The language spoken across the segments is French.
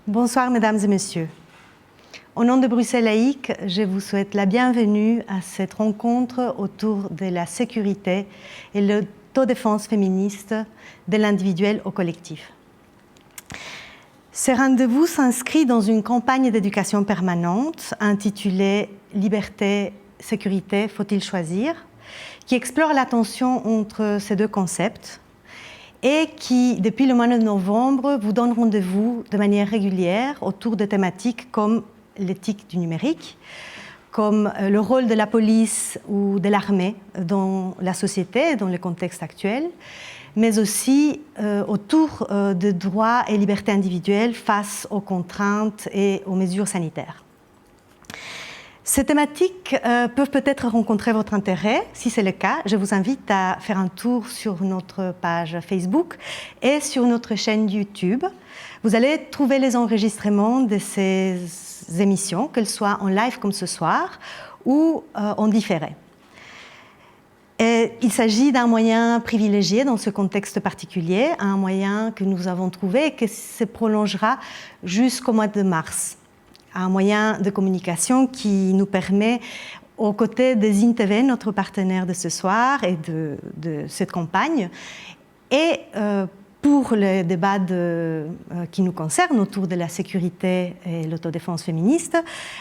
Bonsoir mesdames et messieurs. Au nom de Bruxelles Laïque, je vous souhaite la bienvenue à cette rencontre autour de la sécurité et l'autodéfense féministe de l'individuel au collectif. Ce rendez-vous s'inscrit dans une campagne d'éducation permanente intitulée « Liberté, sécurité, faut-il choisir ?», qui explore la tension entre ces deux concepts et qui, depuis le mois de novembre, vous donne rendez-vous de manière régulière autour de thématiques comme l'éthique du numérique, comme le rôle de la police ou de l'armée dans la société, dans le contexte actuel, mais aussi autour de droits et libertés individuelles face aux contraintes et aux mesures sanitaires. Ces thématiques peuvent peut-être rencontrer votre intérêt. Si c'est le cas, je vous invite à faire un tour sur notre page Facebook et sur notre chaîne YouTube. Vous allez trouver les enregistrements de ces émissions, qu'elles soient en live comme ce soir ou en différé. Et il s'agit d'un moyen privilégié dans ce contexte particulier, un moyen que nous avons trouvé et qui se prolongera jusqu'au mois de mars. Un moyen de communication qui nous permet, aux côtés des INTV, notre partenaire de ce soir et de cette campagne, et pour le débat qui nous concerne autour de la sécurité et l'autodéfense féministe,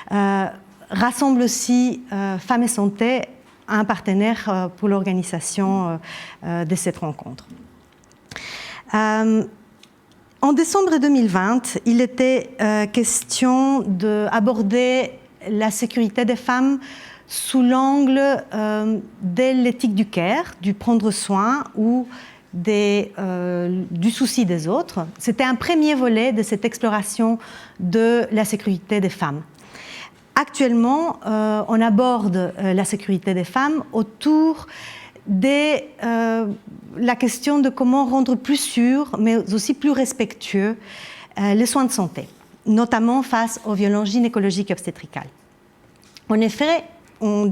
rassemble aussi Femmes et Santé, un partenaire pour l'organisation de cette rencontre. En décembre 2020, il était question d'aborder la sécurité des femmes sous l'angle de l'éthique du care, du prendre soin ou du souci des autres. C'était un premier volet de cette exploration de la sécurité des femmes. Actuellement, on aborde la sécurité des femmes autour de la question de comment rendre plus sûr, mais aussi plus respectueux, les soins de santé, notamment face aux violences gynécologiques et obstétricales. En effet, en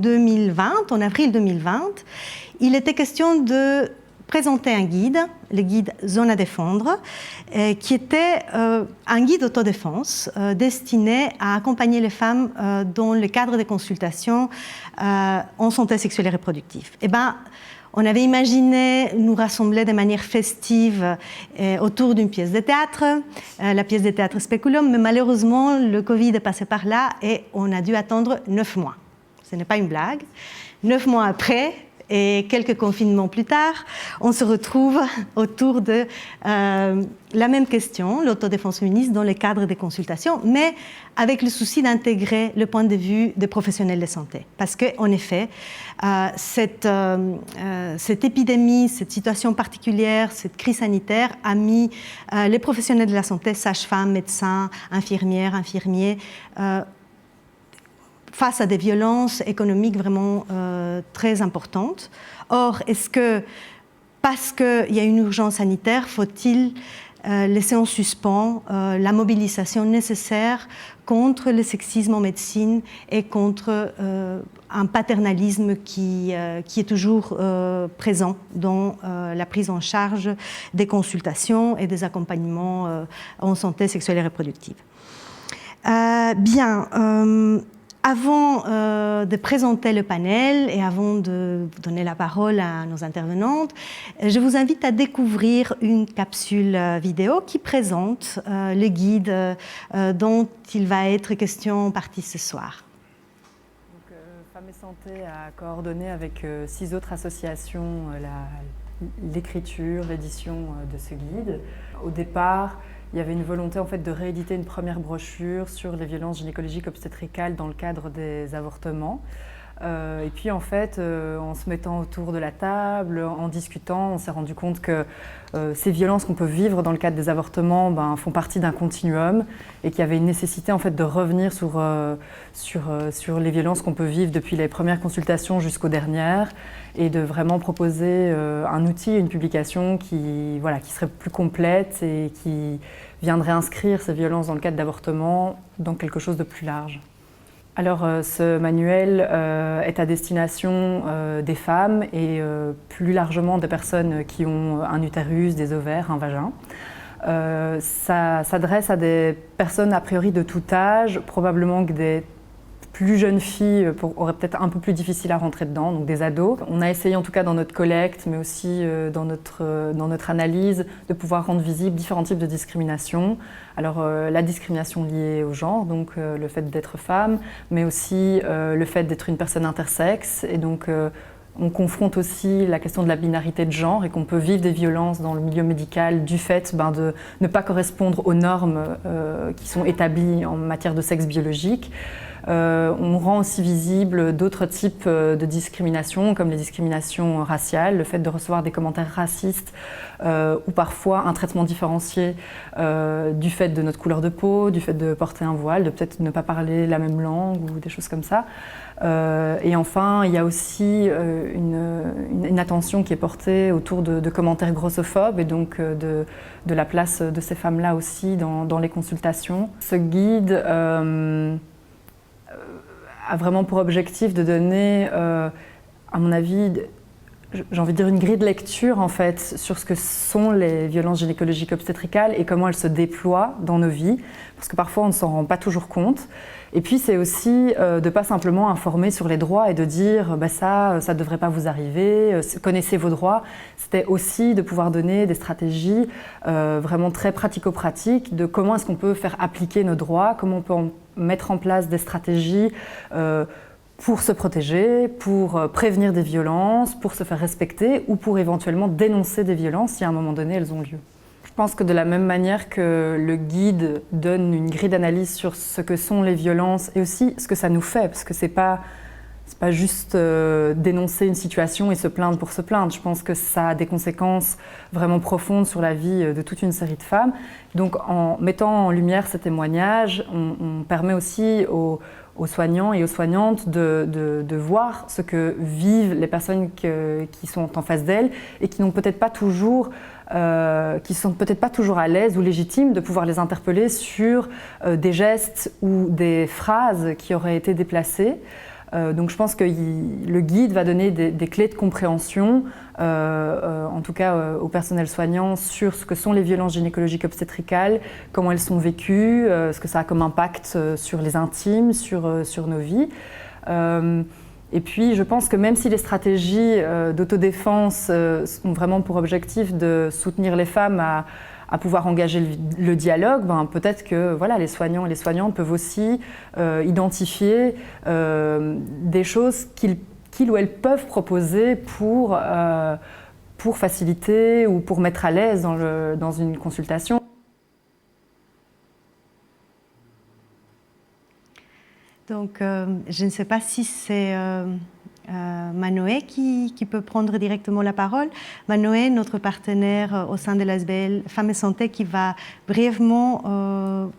avril 2020, il était question de présenter un guide, le guide Zone à défendre, qui était un guide d'autodéfense destiné à accompagner les femmes dans le cadre des consultations en santé sexuelle et reproductive. On avait imaginé nous rassembler de manière festive autour d'une pièce de théâtre, la pièce de théâtre Speculum, mais malheureusement, le Covid est passé par là et on a dû attendre 9 mois. Ce n'est pas une blague. 9 mois après, et quelques confinements plus tard, on se retrouve autour de la même question, l'autodéfense féministe, dans le cadre des consultations, mais avec le souci d'intégrer le point de vue des professionnels de santé. Parce qu'en effet, cette épidémie, cette situation particulière, cette crise sanitaire a mis les professionnels de la santé, sages-femmes, médecins, infirmières, infirmiers, face à des violences économiques vraiment très importantes. Or, est-ce que, parce qu'il y a une urgence sanitaire, faut-il laisser en suspens la mobilisation nécessaire contre le sexisme en médecine et contre un paternalisme qui est toujours présent dans la prise en charge des consultations et des accompagnements en santé sexuelle et reproductive. Avant de présenter le panel et avant de donner la parole à nos intervenantes, je vous invite à découvrir une capsule vidéo qui présente le guide dont il va être question en partie ce soir. Femmes et Santé a coordonné avec 6 autres associations l'écriture, l'édition de ce guide. Au départ, il y avait une volonté en fait, de rééditer une première brochure sur les violences gynécologiques obstétricales dans le cadre des avortements. Et puis en fait, en se mettant autour de la table, en discutant, on s'est rendu compte que ces violences qu'on peut vivre dans le cadre des avortements font partie d'un continuum et qu'il y avait une nécessité en fait, de revenir sur les violences qu'on peut vivre depuis les premières consultations jusqu'aux dernières et de vraiment proposer un outil, une publication qui serait plus complète et qui viendrait inscrire ces violences dans le cadre d'avortement dans quelque chose de plus large. Alors, ce manuel est à destination des femmes et plus largement des personnes qui ont un utérus, des ovaires, un vagin. Ça s'adresse à des personnes a priori de tout âge, probablement que des plus jeunes filles auraient peut-être un peu plus difficile à rentrer dedans, donc des ados. On a essayé en tout cas dans notre collecte, mais aussi dans notre analyse, de pouvoir rendre visibles différents types de discrimination. Alors la discrimination liée au genre, donc le fait d'être femme, mais aussi le fait d'être une personne intersexe. Et donc on confronte aussi la question de la binarité de genre et qu'on peut vivre des violences dans le milieu médical du fait de ne pas correspondre aux normes qui sont établies en matière de sexe biologique. On rend aussi visible d'autres types de discrimination, comme les discriminations raciales, le fait de recevoir des commentaires racistes ou parfois un traitement différencié du fait de notre couleur de peau, du fait de porter un voile, de peut-être ne pas parler la même langue ou des choses comme ça. Et enfin, il y a aussi une attention qui est portée autour de commentaires grossophobes et donc de la place de ces femmes-là aussi dans les consultations. Ce guide a vraiment pour objectif de donner, à mon avis, j'ai envie de dire une grille de lecture en fait sur ce que sont les violences gynécologiques obstétricales et comment elles se déploient dans nos vies, parce que parfois on ne s'en rend pas toujours compte. Et puis c'est aussi de ne pas simplement informer sur les droits et de dire ça ne devrait pas vous arriver, connaissez vos droits. C'était aussi de pouvoir donner des stratégies vraiment très pratico-pratiques de comment est-ce qu'on peut faire appliquer nos droits, comment on peut mettre en place des stratégies pour se protéger, pour prévenir des violences, pour se faire respecter ou pour éventuellement dénoncer des violences si à un moment donné elles ont lieu. Je pense que de la même manière que le guide donne une grille d'analyse sur ce que sont les violences et aussi ce que ça nous fait, parce que c'est pas juste dénoncer une situation et se plaindre pour se plaindre. Je pense que ça a des conséquences vraiment profondes sur la vie de toute une série de femmes. Donc en mettant en lumière ces témoignages, on permet aussi aux soignants et aux soignantes de voir ce que vivent les personnes qui sont en face d'elles et qui n'ont peut-être pas toujours qui sont peut-être pas toujours à l'aise ou légitimes de pouvoir les interpeller sur des gestes ou des phrases qui auraient été déplacées. Donc je pense que le guide va donner des clés de compréhension, en tout cas au personnel soignant, sur ce que sont les violences gynécologiques obstétricales, comment elles sont vécues, ce que ça a comme impact sur les intimes, sur nos vies. Et puis je pense que même si les stratégies d'autodéfense ont vraiment pour objectif de soutenir les femmes à pouvoir engager le dialogue, peut-être que les soignants et les soignantes peuvent aussi identifier des choses qu'ils ou elles peuvent proposer pour faciliter ou pour mettre à l'aise dans une consultation. Donc, je ne sais pas si c'est Manoé qui peut prendre directement la parole. Manoé, notre partenaire au sein de l'ASBL Femmes et Santé, qui va brièvement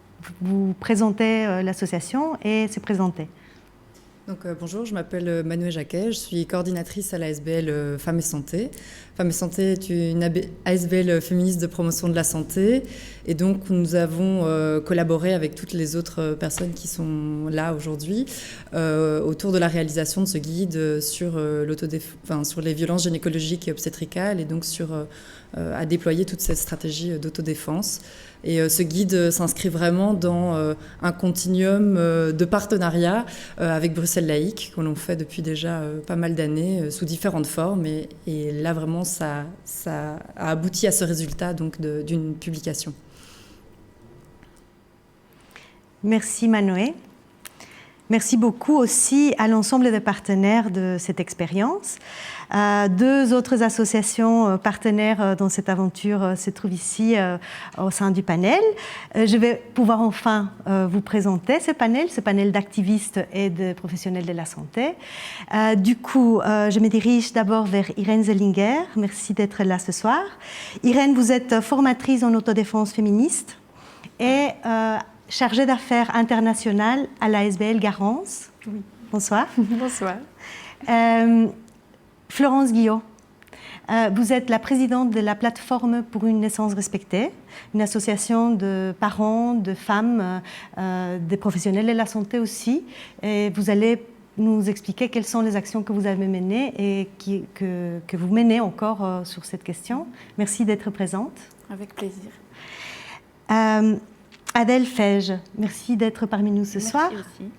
vous présenter l'association et se présenter. Donc, bonjour, je m'appelle Manoé Jacquet, je suis coordinatrice à l'ASBL Femmes et Santé. Femmes et Santé est une ASBL féministe de promotion de la santé et donc nous avons collaboré avec toutes les autres personnes qui sont là aujourd'hui autour de la réalisation de ce guide sur les violences gynécologiques et obstétricales et donc à déployer toute cette stratégie d'autodéfense. Et ce guide s'inscrit vraiment dans un continuum de partenariat avec Bruxelles Laïque, que l'on fait depuis déjà pas mal d'années, sous différentes formes. Et là, vraiment, ça a abouti à ce résultat donc, d'une publication. Merci Manoé. Merci beaucoup aussi à l'ensemble des partenaires de cette expérience. Deux autres associations partenaires dans cette aventure se trouvent ici au sein du panel. Je vais pouvoir enfin vous présenter ce panel d'activistes et de professionnels de la santé. Du coup, je me dirige d'abord vers Irène Zellinger. Merci d'être là ce soir. Irène, vous êtes formatrice en autodéfense féministe et chargée d'affaires internationales à l'ASBL Garance. Oui. Bonsoir. Bonsoir. Florence Guillot, vous êtes la présidente de la plateforme pour une naissance respectée, une association de parents, de femmes, des professionnels de la santé aussi. Et vous allez nous expliquer quelles sont les actions que vous avez menées et que vous menez encore sur cette question. Merci d'être présente. Avec plaisir. Adèle Fège, merci d'être parmi nous ce soir. Merci aussi.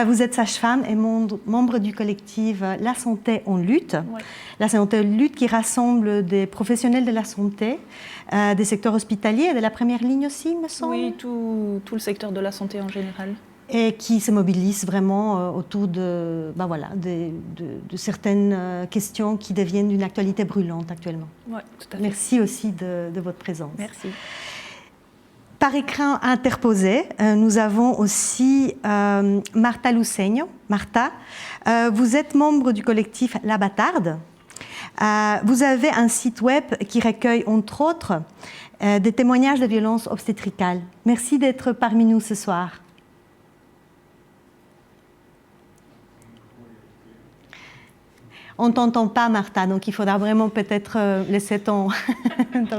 Vous êtes sage-femme et membre du collectif La Santé en lutte. Ouais. La Santé en lutte qui rassemble des professionnels de la santé, des secteurs hospitaliers et de la première ligne aussi, me semble. Oui, tout le secteur de la santé en général. Et qui se mobilise vraiment autour de certaines questions qui deviennent d'une actualité brûlante actuellement. Oui, tout à fait. Merci aussi de votre présence. Merci. Par écran interposé, nous avons aussi Marta Luceño. Marta, vous êtes membre du collectif La Bâtarde. Vous avez un site web qui recueille, entre autres, des témoignages de violences obstétricales. Merci d'être parmi nous ce soir. On ne t'entend pas, Marta, donc il faudra vraiment peut-être laisser ton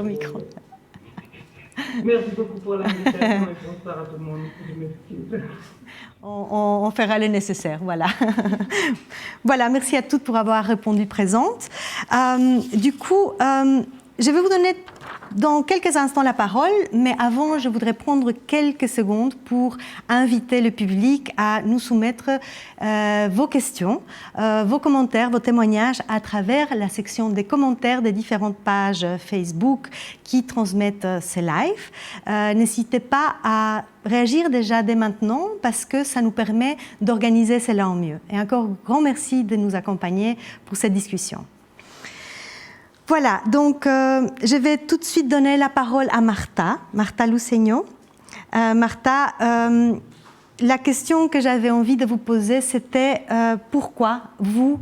micro. Merci beaucoup pour l'invitation et bonsoir à tout le monde. Je m'excuse. On fera le nécessaire, voilà. Voilà, merci à toutes pour avoir répondu présente. Du coup, je vais vous donner dans quelques instants la parole, mais avant, je voudrais prendre quelques secondes pour inviter le public à nous soumettre vos questions, vos commentaires, vos témoignages à travers la section des commentaires des différentes pages Facebook qui transmettent ces lives. N'hésitez pas à réagir déjà dès maintenant parce que ça nous permet d'organiser cela en mieux. Et encore grand merci de nous accompagner pour cette discussion. Voilà, donc je vais tout de suite donner la parole à Marta Luceño. Marta, la question que j'avais envie de vous poser, c'était pourquoi vous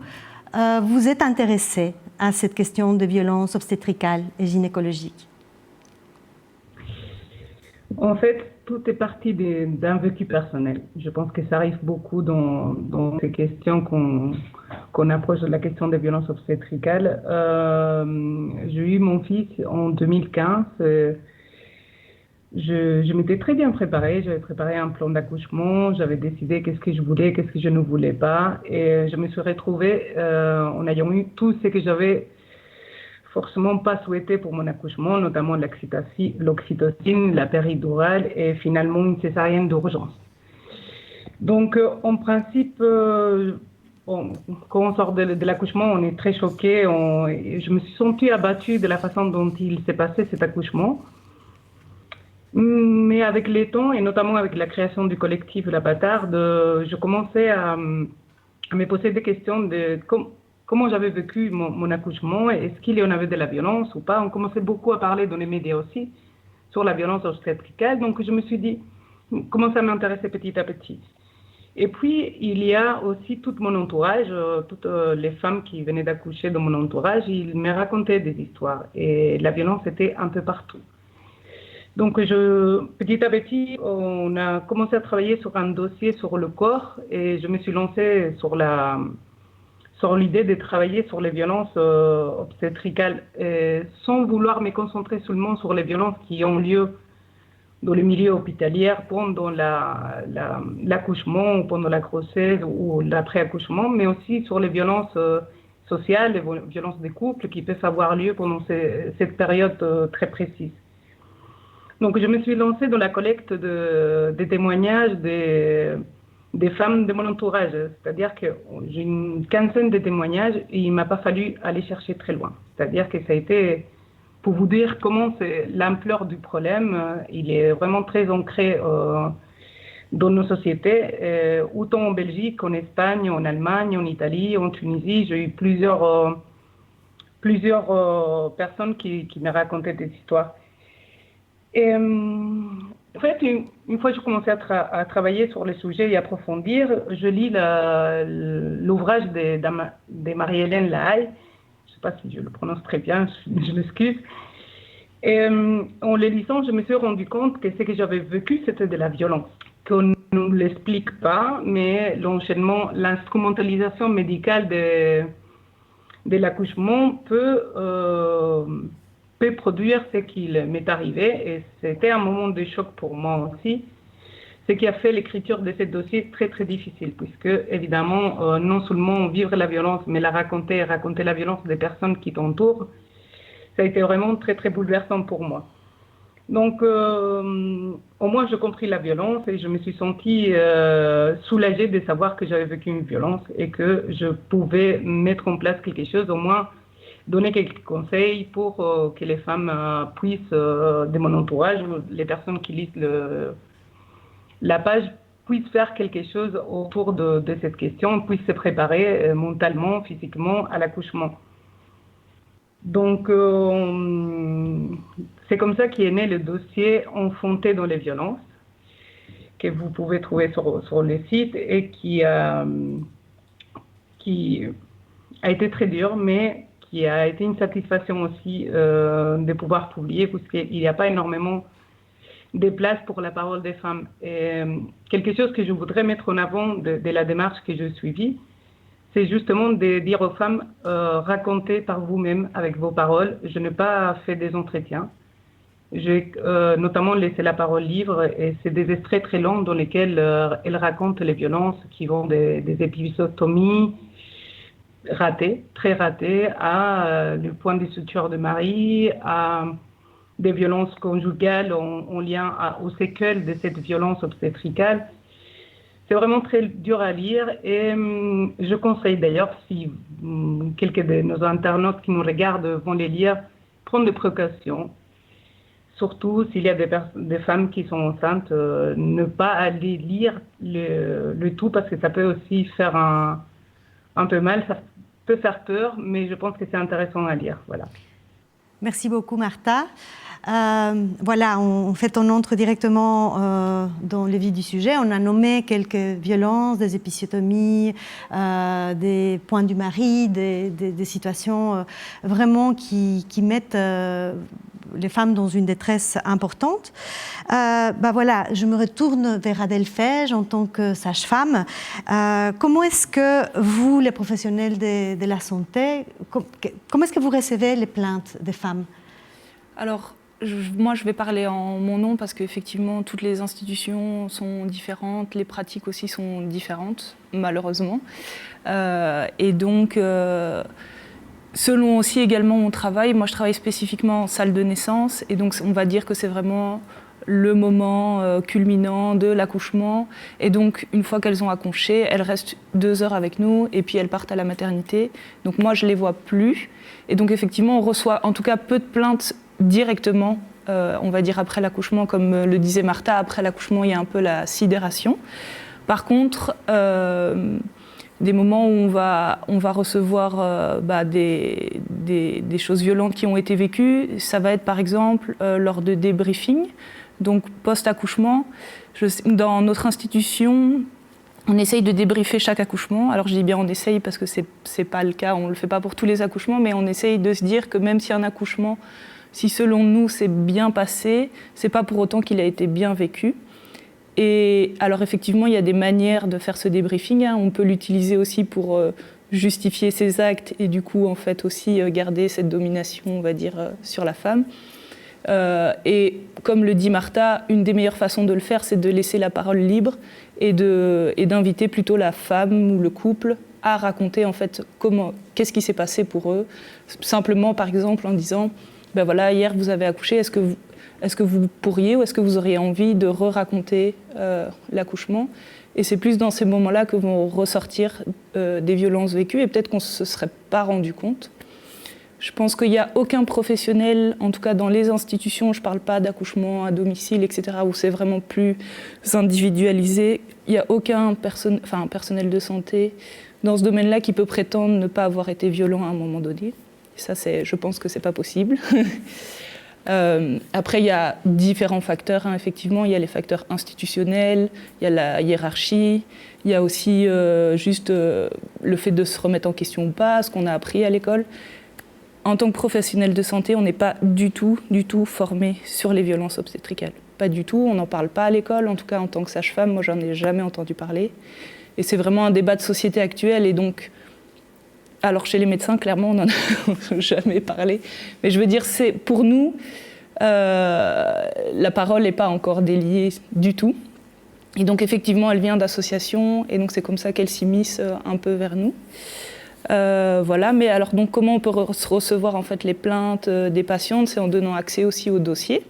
êtes intéressée à cette question de violence obstétricale et gynécologique? En fait, tout est parti d'un vécu personnel. Je pense que ça arrive beaucoup dans ces questions qu'on approche de la question des violences obstétricales. J'ai eu mon fils en 2015. Je m'étais très bien préparée. J'avais préparé un plan d'accouchement. J'avais décidé qu'est-ce que je voulais, qu'est-ce que je ne voulais pas. Et je me suis retrouvée en ayant eu tout ce que j'avais forcément pas souhaité pour mon accouchement, notamment l'oxytocine, la péridurale et finalement une césarienne d'urgence. Donc, en principe, quand on sort de l'accouchement, on est très choqué. Je me suis sentie abattue de la façon dont il s'est passé cet accouchement. Mais avec les temps, et notamment avec la création du collectif La Bâtarde, je commençais à me poser des questions de comment j'avais vécu mon accouchement, est-ce qu'il y en avait de la violence ou pas. On commençait beaucoup à parler dans les médias aussi sur la violence obstétricale, donc je me suis dit, commence à m'intéresser petit à petit. Et puis, il y a aussi tout mon entourage, toutes les femmes qui venaient d'accoucher dans mon entourage, ils me racontaient des histoires et la violence était un peu partout. Donc, petit à petit, on a commencé à travailler sur un dossier sur le corps et je me suis lancée sur l'idée de travailler sur les violences obstétricales sans vouloir me concentrer seulement sur les violences qui ont lieu dans le milieu hospitalier pendant l'accouchement ou pendant la grossesse ou l'après-accouchement, mais aussi sur les violences sociales, les violences des couples qui peuvent avoir lieu pendant cette période très précise. Donc je me suis lancée dans la collecte des témoignages des femmes de mon entourage, c'est-à-dire que j'ai une quinzaine de témoignages et il ne m'a pas fallu aller chercher très loin. C'est-à-dire que ça a été, pour vous dire comment c'est l'ampleur du problème, il est vraiment très ancré dans nos sociétés, autant en Belgique, en Espagne, en Allemagne, en Italie, en Tunisie. J'ai eu plusieurs personnes qui me racontaient des histoires. Et en fait, une fois que j'ai commencé à travailler sur le sujet et approfondir, je lis l'ouvrage de Marie-Hélène Lahaye. Je ne sais pas si je le prononce très bien, je m'excuse. Et en le lisant, je me suis rendu compte que ce que j'avais vécu, c'était de la violence. Qu'on ne nous l'explique pas, mais l'enchaînement, l'instrumentalisation médicale de l'accouchement peut produire ce qu'il m'est arrivé. Et c'était un moment de choc pour moi aussi. Ce qui a fait l'écriture de ce dossier très, très difficile, puisque, évidemment, non seulement vivre la violence, mais la raconter la violence des personnes qui t'entourent, ça a été vraiment très, très bouleversant pour moi. Donc, au moins, j'ai compris la violence et je me suis sentie soulagée de savoir que j'avais vécu une violence et que je pouvais mettre en place quelque chose, au moins donner quelques conseils pour que les femmes puissent, de mon entourage, les personnes qui lisent la page, puissent faire quelque chose autour de cette question, puissent se préparer mentalement, physiquement à l'accouchement. Donc, c'est comme ça qu'est né le dossier Enfanté dans les violences, que vous pouvez trouver sur le site et qui a été très dur, mais qui a été une satisfaction aussi de pouvoir publier, puisqu'il n'y a pas énormément de place pour la parole des femmes. Et quelque chose que je voudrais mettre en avant de la démarche que j'ai suivie, c'est justement de dire aux femmes, racontez par vous-même avec vos paroles. Je n'ai pas fait des entretiens. J'ai notamment laissé la parole libre et c'est des extraits très longs dans lesquels elles racontent les violences qui vont des épisotomies ratées, très ratées, à le point de suture de mari, à des violences conjugales en lien aux séquelles de cette violence obstétricale. C'est vraiment très dur à lire et je conseille d'ailleurs, si quelques de nos internautes qui nous regardent vont les lire, prendre des précautions. Surtout s'il y a des femmes qui sont enceintes, ne pas aller lire le tout parce que ça peut aussi faire un peu mal, ça peut faire peur, mais je pense que c'est intéressant à lire. Voilà. Merci beaucoup, Martha. Voilà, en fait, on entre directement dans le vif du sujet. On a nommé quelques violences, des épisiotomies, des points du mari, des situations vraiment qui mettent les femmes dans une détresse importante. Voilà, je me retourne vers Adèle Feige en tant que sage-femme. Comment est-ce que vous, les professionnels de la santé, comment est-ce que vous recevez les plaintes des femmes ? Alors, moi, je vais parler en mon nom parce qu'effectivement, toutes les institutions sont différentes, les pratiques aussi sont différentes, malheureusement. Et donc, selon aussi également mon travail, moi je travaille spécifiquement en salle de naissance et donc on va dire que c'est vraiment le moment culminant de l'accouchement. Et donc, une fois qu'elles ont accouché, elles restent 2 heures avec nous et puis elles partent à la maternité. Donc moi, je ne les vois plus. Et donc, effectivement, on reçoit en tout cas peu de plaintes directement, on va dire après l'accouchement, comme le disait Martha, après l'accouchement, il y a un peu la sidération. Par contre, des moments où on va recevoir des choses violentes qui ont été vécues, ça va être par exemple lors de débriefing, donc post-accouchement. Dans notre institution, on essaye de débriefer chaque accouchement. Alors je dis bien on essaye parce que c'est pas le cas, on ne le fait pas pour tous les accouchements, mais on essaye de se dire que même si un accouchement, si selon nous c'est bien passé, c'est pas pour autant qu'il a été bien vécu. Et alors effectivement, il y a des manières de faire ce débriefing. Hein. On peut l'utiliser aussi pour justifier ses actes et du coup en fait aussi garder cette domination, on va dire, sur la femme. Et comme le dit Martha, une des meilleures façons de le faire, c'est de laisser la parole libre et d'inviter plutôt la femme ou le couple à raconter en fait qu'est-ce qui s'est passé pour eux. Simplement par exemple en disant ben voilà, hier vous avez accouché, est-ce que vous pourriez ou est-ce que vous auriez envie de raconter l'accouchement ? Et c'est plus dans ces moments-là que vont ressortir des violences vécues et peut-être qu'on ne se serait pas rendu compte. Je pense qu'il n'y a aucun professionnel, en tout cas dans les institutions, je ne parle pas d'accouchement à domicile, etc., où c'est vraiment plus individualisé. Il n'y a aucun personnel de santé dans ce domaine-là qui peut prétendre ne pas avoir été violent à un moment donné. Et ça, je pense que ce n'est pas possible. Après, il y a différents facteurs. Hein. Effectivement, il y a les facteurs institutionnels, il y a la hiérarchie, il y a aussi juste le fait de se remettre en question ou pas, ce qu'on a appris à l'école. En tant que professionnel de santé, on n'est pas du tout formé sur les violences obstétricales. Pas du tout, on n'en parle pas à l'école. En tout cas, en tant que sage-femme, moi, j'en ai jamais entendu parler. Et c'est vraiment un débat de société actuel. Et donc, alors chez les médecins, clairement, on n'en a jamais parlé. Mais je veux dire, pour nous, la parole n'est pas encore déliée du tout. Et donc effectivement, elle vient d'associations, et donc c'est comme ça qu'elle s'immisce un peu vers nous. Voilà, mais alors donc comment on peut recevoir en fait les plaintes des patientes, c'est en donnant accès aussi au dossier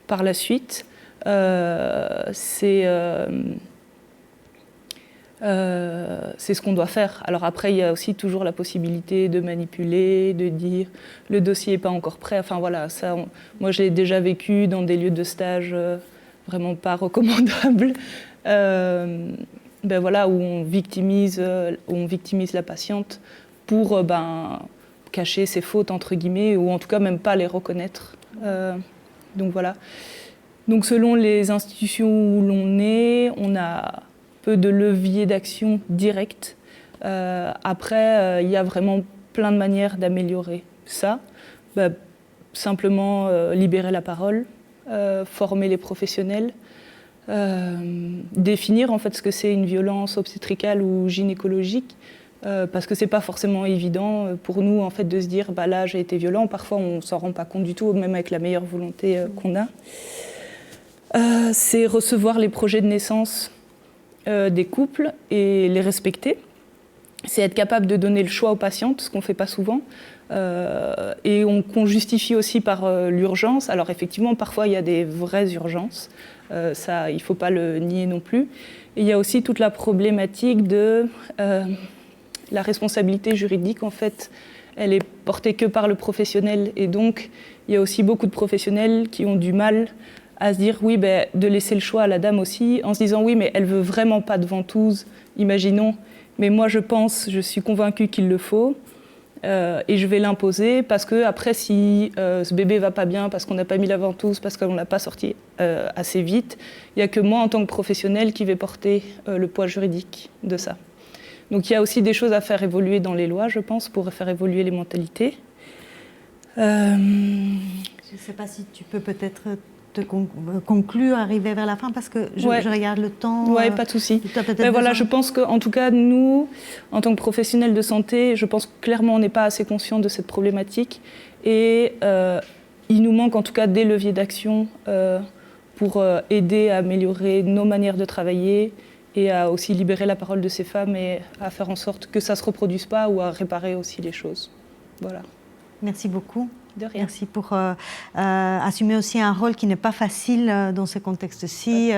par la suite. C'est ce qu'on doit faire. Alors après, il y a aussi toujours la possibilité de manipuler, de dire le dossier n'est pas encore prêt. Enfin voilà, ça, moi je l'ai déjà vécu dans des lieux de stage vraiment pas recommandables. Ben voilà, où on victimise la patiente pour cacher ses fautes, entre guillemets, ou en tout cas même pas les reconnaître. Donc voilà. Donc selon les institutions où l'on est, on a peu de leviers d'action directs. Après, il y a vraiment plein de manières d'améliorer ça. Simplement libérer la parole, former les professionnels, définir en fait ce que c'est une violence obstétricale ou gynécologique, parce que c'est pas forcément évident pour nous en fait de se dire là j'ai été violent. Parfois on s'en rend pas compte du tout, même avec la meilleure volonté qu'on a. C'est recevoir les projets de naissance des couples et les respecter. C'est être capable de donner le choix aux patientes, ce qu'on ne fait pas souvent, et qu'on justifie aussi par l'urgence. Alors effectivement, parfois il y a des vraies urgences, ça il ne faut pas le nier non plus. Et il y a aussi toute la problématique de la responsabilité juridique, en fait, elle est portée que par le professionnel, et donc il y a aussi beaucoup de professionnels qui ont du mal à se dire oui, de laisser le choix à la dame aussi, en se disant oui, mais elle veut vraiment pas de ventouse, imaginons, mais moi je suis convaincue qu'il le faut, et je vais l'imposer parce que après si ce bébé va pas bien, parce qu'on n'a pas mis la ventouse, parce qu'on l'a pas sorti assez vite, il y a que moi en tant que professionnelle qui vais porter le poids juridique de ça. Donc il y a aussi des choses à faire évoluer dans les lois, je pense, pour faire évoluer les mentalités. Je ne sais pas si tu peux peut-être te conclure, arriver vers la fin, parce que je regarde le temps. Oui, pas de souci. Mais voilà, je pense qu'en tout cas, nous, en tant que professionnels de santé, je pense que clairement, on n'est pas assez conscients de cette problématique. Et il nous manque en tout cas des leviers d'action pour aider à améliorer nos manières de travailler et à aussi libérer la parole de ces femmes et à faire en sorte que ça ne se reproduise pas ou à réparer aussi les choses. Voilà. Merci beaucoup. De rien. Merci pour assumer aussi un rôle qui n'est pas facile dans ce contexte-ci.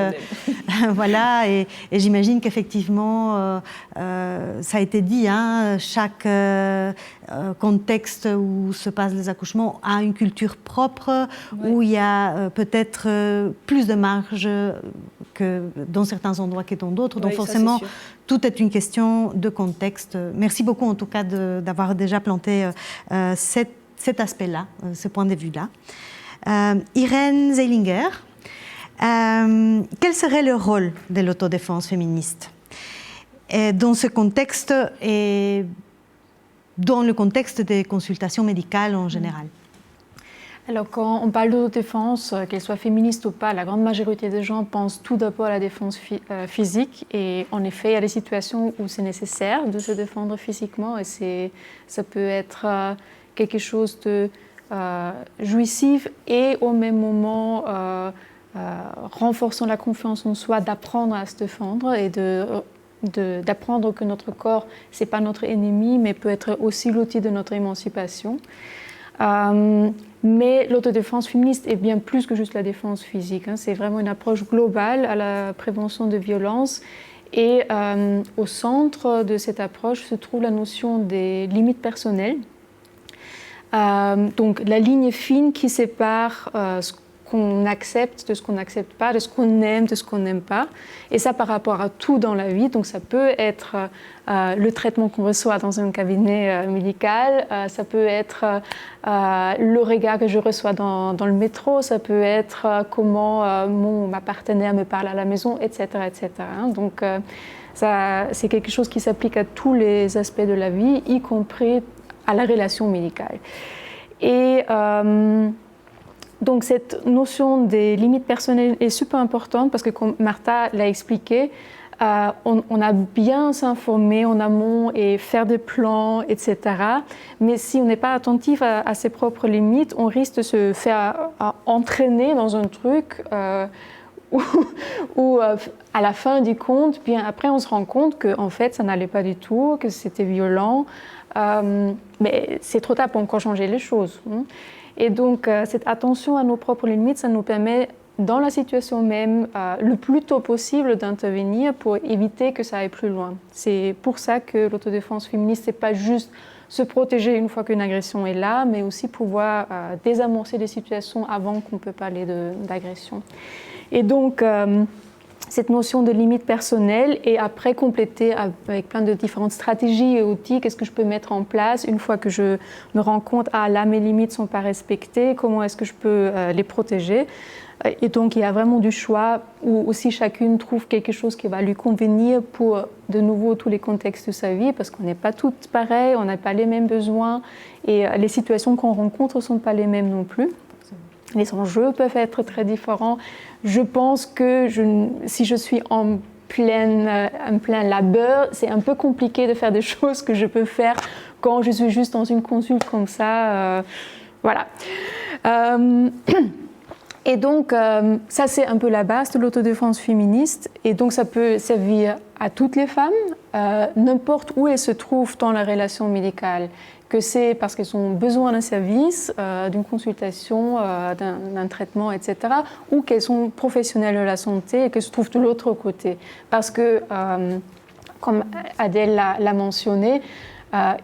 Voilà, et j'imagine qu'effectivement, ça a été dit, chaque contexte où se passent les accouchements a une culture propre, où il y a peut-être plus de marge que dans certains endroits que dans d'autres. Donc forcément, tout est une question de contexte. Merci beaucoup en tout cas d'avoir déjà planté cet aspect-là, ce point de vue-là. Irène Zeilinger, quel serait le rôle de l'autodéfense féministe dans ce contexte et dans le contexte des consultations médicales en général? Alors quand on parle d'autodéfense, qu'elle soit féministe ou pas, la grande majorité des gens pensent tout d'abord à la défense physique, et en effet il y a des situations où c'est nécessaire de se défendre physiquement, et ça peut être quelque chose de jouissif et au même moment renforçant la confiance en soi, d'apprendre à se défendre et d'apprendre que notre corps, ce n'est pas notre ennemi, mais peut être aussi l'outil de notre émancipation. Mais l'autodéfense féministe est bien plus que juste la défense physique. C'est vraiment une approche globale à la prévention de violence. Et au centre de cette approche se trouve la notion des limites personnelles. Donc la ligne fine qui sépare ce qu'on accepte de ce qu'on n'accepte pas, de ce qu'on aime de ce qu'on n'aime pas, et ça par rapport à tout dans la vie. Donc ça peut être le traitement qu'on reçoit dans un cabinet médical, ça peut être le regard que je reçois dans le métro, ça peut être comment ma partenaire me parle à la maison, etc. etc. Donc ça, c'est quelque chose qui s'applique à tous les aspects de la vie, y compris à la relation médicale. Et donc cette notion des limites personnelles est super importante parce que, comme Martha l'a expliqué, on a bien s'informer en amont et faire des plans, etc. Mais si on n'est pas attentif à ses propres limites, on risque de se faire entraîner dans un truc où à la fin du compte, bien après on se rend compte que en fait ça n'allait pas du tout, que c'était violent, mais c'est trop tard pour encore changer les choses. Et donc cette attention à nos propres limites, ça nous permet dans la situation même le plus tôt possible d'intervenir pour éviter que ça aille plus loin. C'est pour ça que l'autodéfense féministe, c'est pas juste se protéger une fois qu'une agression est là, mais aussi pouvoir désamorcer des situations avant qu'on peut parler d'agression. Et donc, cette notion de limite personnelle est après complétée avec plein de différentes stratégies et outils. Qu'est-ce que je peux mettre en place une fois que je me rends compte, là, mes limites ne sont pas respectées, comment est-ce que je peux les protéger? Et donc, il y a vraiment du choix où aussi chacune trouve quelque chose qui va lui convenir pour, de nouveau, tous les contextes de sa vie, parce qu'on n'est pas toutes pareilles, on n'a pas les mêmes besoins, et les situations qu'on rencontre ne sont pas les mêmes non plus. Les enjeux peuvent être très différents. Je pense que si je suis en plein labeur, c'est un peu compliqué de faire des choses que je peux faire quand je suis juste dans une consulte comme ça. Voilà. Et donc, ça, c'est un peu la base de l'autodéfense féministe. Et donc, ça peut servir à toutes les femmes, n'importe où elles se trouvent dans la relation médicale, que c'est parce qu'elles ont besoin d'un service, d'une consultation, d'un traitement, etc., ou qu'elles sont professionnelles de la santé et qu'elles se trouvent de l'autre côté. Parce que, comme Adèle l'a mentionné,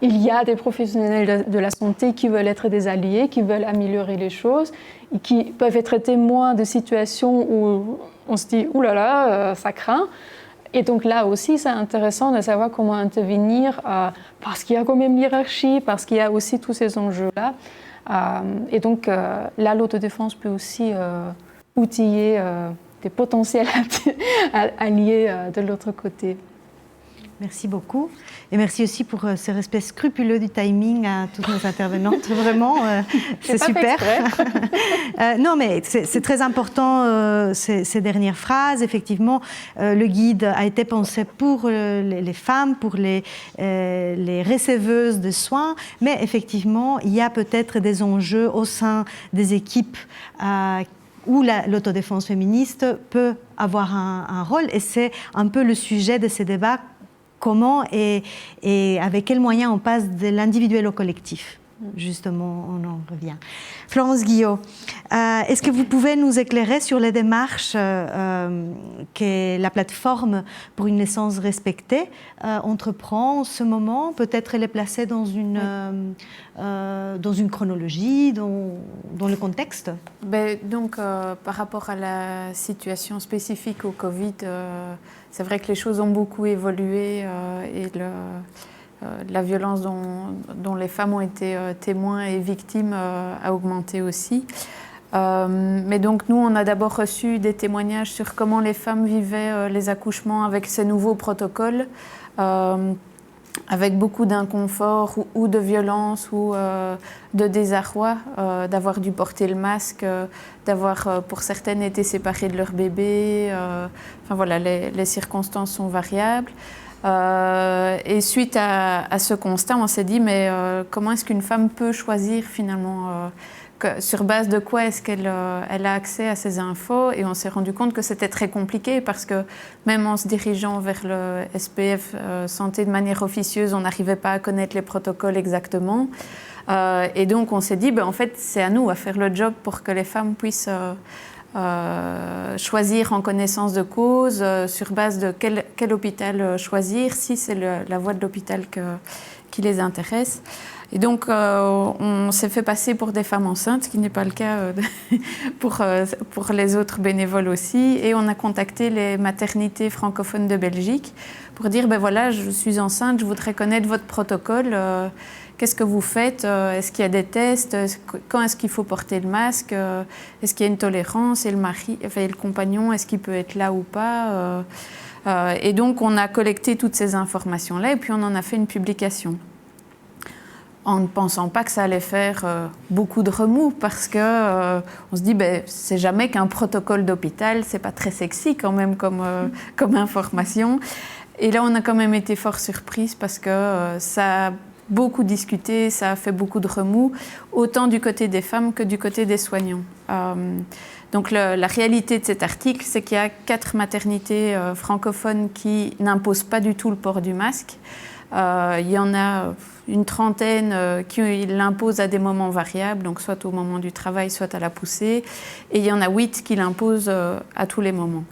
il y a des professionnels de la santé qui veulent être des alliés, qui veulent améliorer les choses, et qui peuvent être témoins de situations où on se dit « Ouh là là, ça craint ». Et donc là aussi, c'est intéressant de savoir comment intervenir, parce qu'il y a quand même hiérarchie, parce qu'il y a aussi tous ces enjeux-là. Et donc là, l'autodéfense peut aussi outiller des potentiels alliés de l'autre côté. Merci beaucoup. Et merci aussi pour ce respect scrupuleux du timing à toutes nos intervenantes. Vraiment, c'est super. Non, mais c'est très important, ces dernières phrases. Effectivement, le guide a été pensé pour les femmes, pour les receveuses de soins. Mais effectivement, il y a peut-être des enjeux au sein des équipes où l'autodéfense féministe peut avoir un rôle. Et c'est un peu le sujet de ces débats. Comment et avec quels moyens on passe de l'individuel au collectif. Justement, on en revient. Florence Guillot, est-ce que vous pouvez nous éclairer sur les démarches que la plateforme pour une naissance respectée entreprend en ce moment? Peut-être elle est placée dans une chronologie, dans le contexte? Donc, par rapport à la situation spécifique au Covid, c'est vrai que les choses ont beaucoup évolué et la violence dont les femmes ont été témoins et victimes a augmenté aussi. Mais donc nous, on a d'abord reçu des témoignages sur comment les femmes vivaient les accouchements avec ces nouveaux protocoles, avec beaucoup d'inconfort ou de violence ou de désarroi, d'avoir dû porter le masque, d'avoir pour certaines été séparées de leur bébé. Enfin voilà, les circonstances sont variables. Et suite à ce constat, on s'est dit, mais comment est-ce qu'une femme peut choisir finalement sur base de quoi est-ce qu'elle a accès à ces infos? Et on s'est rendu compte que c'était très compliqué parce que même en se dirigeant vers le SPF santé de manière officieuse, on n'arrivait pas à connaître les protocoles exactement. Et donc on s'est dit, en fait, c'est à nous à faire le job pour que les femmes puissent choisir en connaissance de cause, sur base de quel hôpital choisir, si c'est la voie de l'hôpital qui les intéresse. Et donc, on s'est fait passer pour des femmes enceintes, ce qui n'est pas le cas pour les autres bénévoles aussi. Et on a contacté les maternités francophones de Belgique pour dire, voilà, je suis enceinte, je voudrais connaître votre protocole. Qu'est-ce que vous faites? Est-ce qu'il y a des tests? Quand est-ce qu'il faut porter le masque? Est-ce qu'il y a une tolérance? Et le compagnon, est-ce qu'il peut être là ou pas? Et donc, on a collecté toutes ces informations-là et puis on en a fait une publication. En ne pensant pas que ça allait faire beaucoup de remous parce que on se dit c'est jamais qu'un protocole d'hôpital, c'est pas très sexy quand même comme information. Et là on a quand même été fort surprise parce que ça beaucoup discuté, ça a fait beaucoup de remous, autant du côté des femmes que du côté des soignants. Donc la réalité de cet article, c'est qu'il y a 4 maternités francophones qui n'imposent pas du tout le port du masque. Il y en a une trentaine qui l'imposent à des moments variables, donc soit au moment du travail, soit à la poussée. Et il y en a 8 qui l'imposent à tous les moments.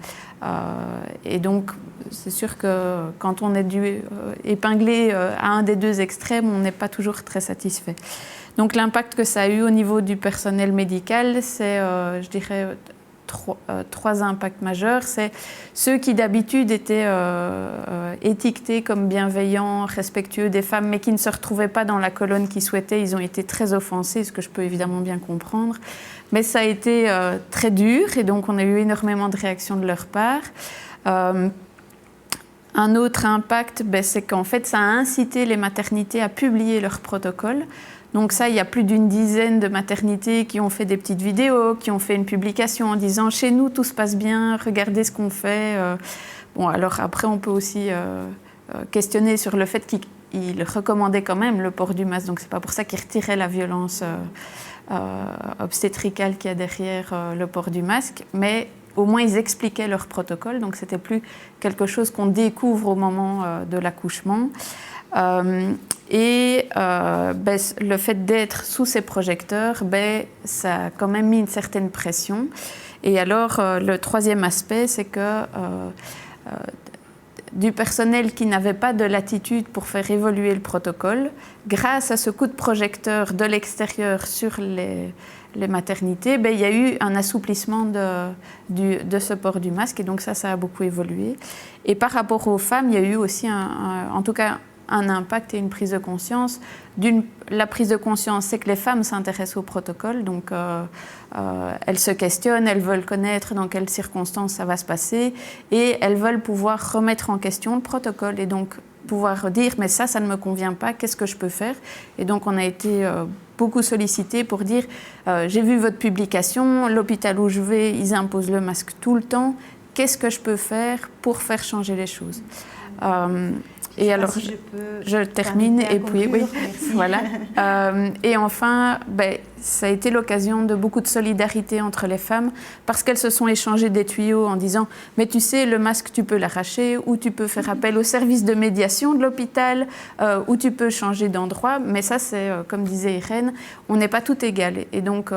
Et donc, c'est sûr que quand on est dû épingler à un des 2 extrêmes, on n'est pas toujours très satisfait. Donc l'impact que ça a eu au niveau du personnel médical, c'est, je dirais, 3 impacts majeurs. C'est ceux qui d'habitude étaient étiquetés comme bienveillants, respectueux des femmes, mais qui ne se retrouvaient pas dans la colonne qu'ils souhaitaient. Ils ont été très offensés, ce que je peux évidemment bien comprendre. Mais ça a été très dur et donc on a eu énormément de réactions de leur part. Un autre impact, c'est qu'en fait, ça a incité les maternités à publier leurs protocoles. Donc ça, il y a plus d'une dizaine de maternités qui ont fait des petites vidéos, qui ont fait une publication en disant « Chez nous, tout se passe bien, regardez ce qu'on fait ». Bon, alors après, on peut aussi questionner sur le fait qu'ils recommandaient quand même le port du masque. Donc c'est pas pour ça qu'ils retiraient la violence obstétricale qu'il y a derrière le port du masque. Mais au moins, ils expliquaient leur protocole. Donc c'était plus quelque chose qu'on découvre au moment de l'accouchement. Le fait d'être sous ces projecteurs, ça a quand même mis une certaine pression. Et alors, le troisième aspect, c'est que du personnel qui n'avait pas de latitude pour faire évoluer le protocole, grâce à ce coup de projecteur de l'extérieur sur les maternités, il y a eu un assouplissement de ce port du masque. Et donc ça a beaucoup évolué. Et par rapport aux femmes, il y a eu aussi en tout cas, un impact et une prise de conscience. La prise de conscience, c'est que les femmes s'intéressent au protocole, donc elles se questionnent, elles veulent connaître dans quelles circonstances ça va se passer et elles veulent pouvoir remettre en question le protocole et donc pouvoir dire « mais ça ne me convient pas, qu'est-ce que je peux faire ?» Et donc on a été beaucoup sollicité pour dire « j'ai vu votre publication, l'hôpital où je vais, ils imposent le masque tout le temps, qu'est-ce que je peux faire pour faire changer les choses ?» Et alors, si je termine et puis oui, voilà. Et enfin, ça a été l'occasion de beaucoup de solidarité entre les femmes parce qu'elles se sont échangées des tuyaux en disant « mais tu sais, le masque, tu peux l'arracher ou tu peux faire appel au service de médiation de l'hôpital ou tu peux changer d'endroit ». Mais ça, c'est, comme disait Irène, on n'est pas tout égal. Et donc,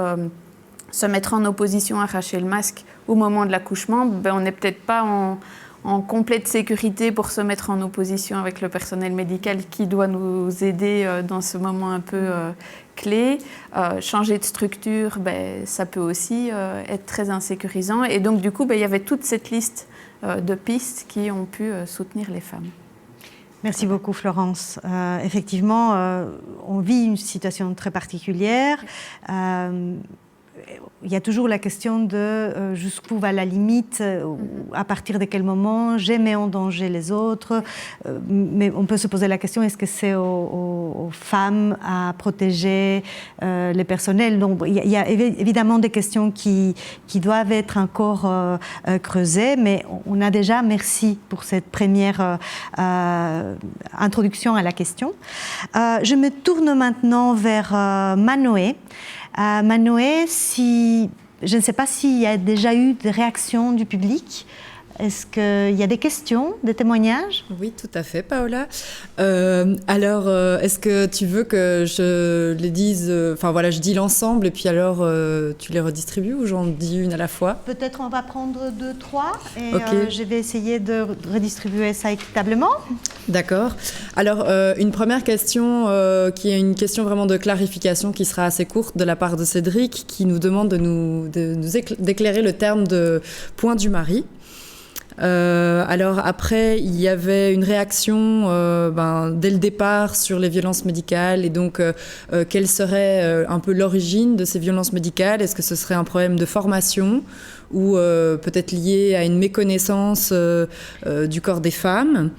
se mettre en opposition, arracher le masque au moment de l'accouchement, on n'est peut-être pas en complète sécurité pour se mettre en opposition avec le personnel médical qui doit nous aider dans ce moment un peu clé. Changer de structure, ça peut aussi être très insécurisant. Et donc, du coup, il y avait toute cette liste de pistes qui ont pu soutenir les femmes. Merci beaucoup, Florence. Effectivement, on vit une situation très particulière. Il y a toujours la question de jusqu'où va la limite, à partir de quel moment je mets en danger les autres. Mais on peut se poser la question, est-ce que c'est aux femmes à protéger les personnels? Donc, il y a évidemment des questions qui doivent être encore creusées, mais on a déjà, merci pour cette première introduction à la question. Je me tourne maintenant vers Manoé. Manoé, je ne sais pas s'il y a déjà eu des réactions du public. Est-ce qu'il y a des questions, des témoignages? Oui, tout à fait, Paola. Alors, est-ce que tu veux que je les dise... Enfin, voilà, je dis l'ensemble et puis alors tu les redistribues ou j'en dis une à la fois? Peut-être on va prendre 2, 3 et okay. Je vais essayer de redistribuer ça équitablement. D'accord. Alors, une première question qui est une question vraiment de clarification qui sera assez courte de la part de Cédric qui nous demande d'éclairer le terme de point du mari. Alors après, il y avait une réaction dès le départ sur les violences médicales et donc quelle serait un peu l'origine de ces violences médicales? Est-ce que ce serait un problème de formation ou peut-être lié à une méconnaissance du corps des femmes?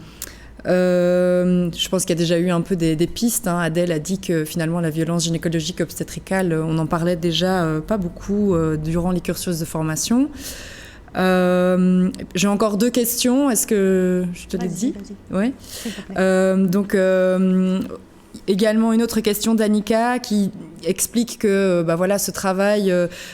Je pense qu'il y a déjà eu un peu des pistes. Adèle a dit que finalement la violence gynécologique obstétricale, on en parlait déjà pas beaucoup durant les cursus de formation. J'ai encore 2 questions. Est-ce que je te les dis? Oui. Donc, également une autre question d'Annika qui explique que ce travail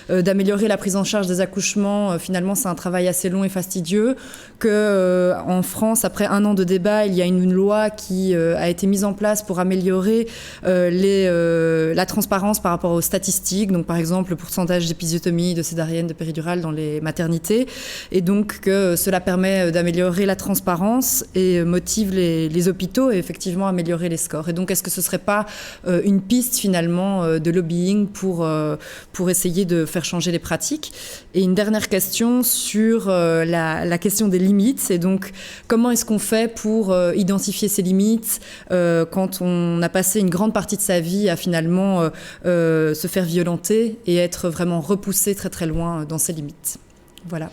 d'améliorer la prise en charge des accouchements, finalement c'est un travail assez long et fastidieux, que en France, après 1 an de débat, il y a une loi qui a été mise en place pour améliorer la transparence par rapport aux statistiques, donc par exemple le pourcentage d'épisiotomie, de césarienne, de péridurale dans les maternités, et donc que cela permet d'améliorer la transparence et motive les hôpitaux et effectivement améliorer les scores. Et donc est-ce que ce ne serait pas une piste finalement de lobbying pour essayer de faire changer les pratiques? Et une dernière question sur la question des limites, et donc comment est-ce qu'on fait pour identifier ces limites quand on a passé une grande partie de sa vie à finalement se faire violenter et être vraiment repoussé très très loin dans ses limites. Voilà.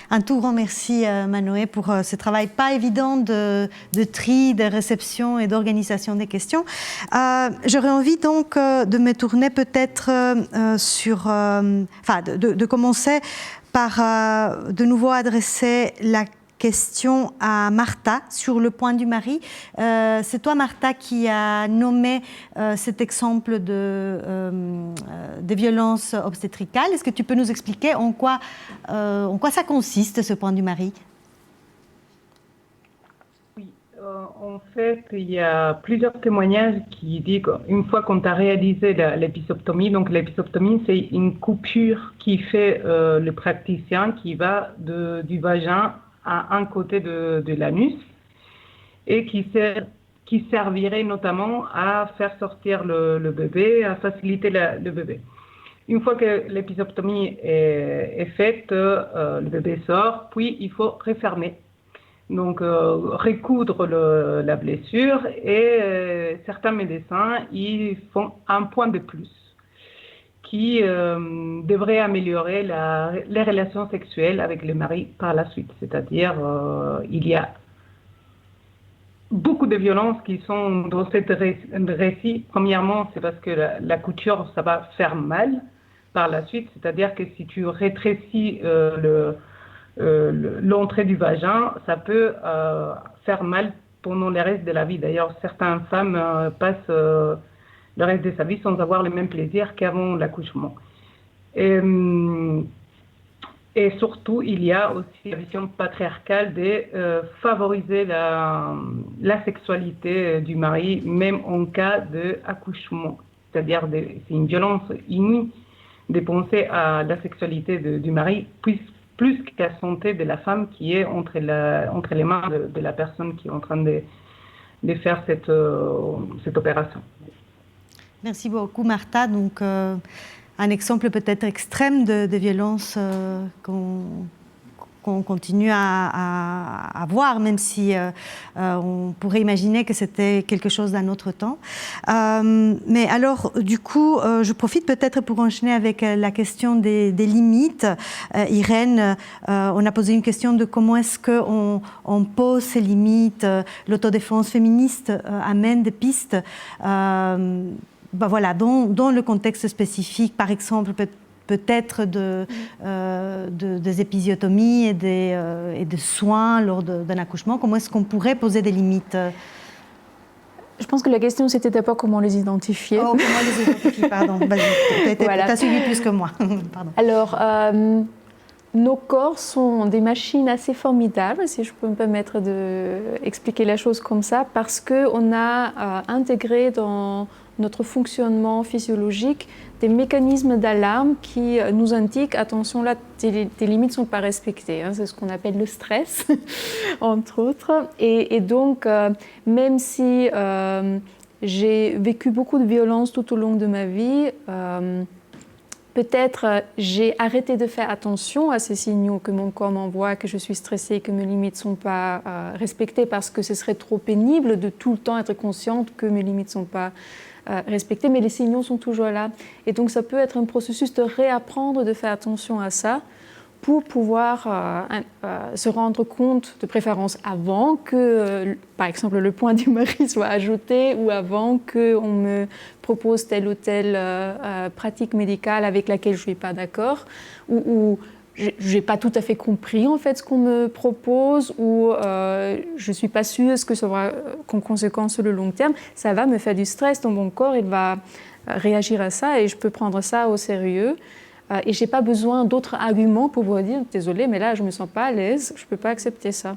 Un tout grand merci Manoé pour ce travail pas évident de tri, de réception et d'organisation des questions. J'aurais envie donc de me tourner peut-être de commencer par de nouveau adresser la question à Martha sur le point du mari. C'est toi, Martha, qui a nommé cet exemple de violence obstétricale. Est-ce que tu peux nous expliquer en quoi ça consiste, ce point du mari? Oui, en fait, il y a plusieurs témoignages qui disent qu'une fois qu'on a réalisé l'épisoptomie, donc l'épisoptomie, c'est une coupure qui fait le praticien qui va du vagin à un côté de l'anus et qui servirait notamment à faire sortir le bébé, à faciliter le bébé. Une fois que l'épisoptomie est faite, le bébé sort, puis il faut refermer. Donc, recoudre la blessure et certains médecins, ils font un point de plus qui devrait améliorer les relations sexuelles avec le mari par la suite. C'est-à-dire, il y a beaucoup de violences qui sont dans ce récit. Premièrement, c'est parce que la couture, ça va faire mal par la suite. C'est-à-dire que si tu rétrécis l'entrée du vagin, ça peut faire mal pendant le reste de la vie. D'ailleurs, certaines femmes passent le reste de sa vie sans avoir le même plaisir qu'avant l'accouchement. Et surtout, il y a aussi la vision patriarcale de favoriser la sexualité du mari, même en cas d'accouchement. C'est-à-dire, c'est une violence inouïe de penser à la sexualité du mari, plus qu'à la santé de la femme qui est entre les mains de la personne qui est en train de faire cette opération. Merci beaucoup, Martha. Donc, un exemple peut-être extrême de violence qu'on continue à voir, même si on pourrait imaginer que c'était quelque chose d'un autre temps. Mais alors, du coup, je profite peut-être pour enchaîner avec la question des limites. Irène, on a posé une question de comment est-ce qu'on pose ces limites. L'autodéfense féministe amène des pistes. Voilà, dans le contexte spécifique, par exemple, peut-être des épisiotomies et des soins lors d'un accouchement, comment est-ce qu'on pourrait poser des limites? Je pense que la question, c'était d'abord comment les identifier. Oh, comment les identifier, pardon. Tu as suivi plus que moi. Pardon. Alors, nos corps sont des machines assez formidables, si je peux me permettre d'expliquer la chose comme ça, parce qu'on a intégré dans notre fonctionnement physiologique des mécanismes d'alarme qui nous indiquent, attention là, tes limites ne sont pas respectées. Hein, c'est ce qu'on appelle le stress, entre autres. Et donc, même si j'ai vécu beaucoup de violence tout au long de ma vie, peut-être j'ai arrêté de faire attention à ces signaux que mon corps m'envoie, que je suis stressée, que mes limites ne sont pas respectées, parce que ce serait trop pénible de tout le temps être consciente que mes limites ne sont pas respectées, mais les signaux sont toujours là. Et donc ça peut être un processus de réapprendre de faire attention à ça pour pouvoir se rendre compte, de préférence avant que, par exemple, le point du mari soit ajouté ou avant qu'on me propose telle ou telle pratique médicale avec laquelle je ne suis pas d'accord, ou j'ai pas tout à fait compris en fait ce qu'on me propose ou je suis pas sûre ce que ça aura comme conséquence sur le long terme, ça va me faire du stress dans mon corps, il va réagir à ça et je peux prendre ça au sérieux. Et j'ai pas besoin d'autres arguments pour vous dire désolé, mais là je me sens pas à l'aise, je peux pas accepter ça.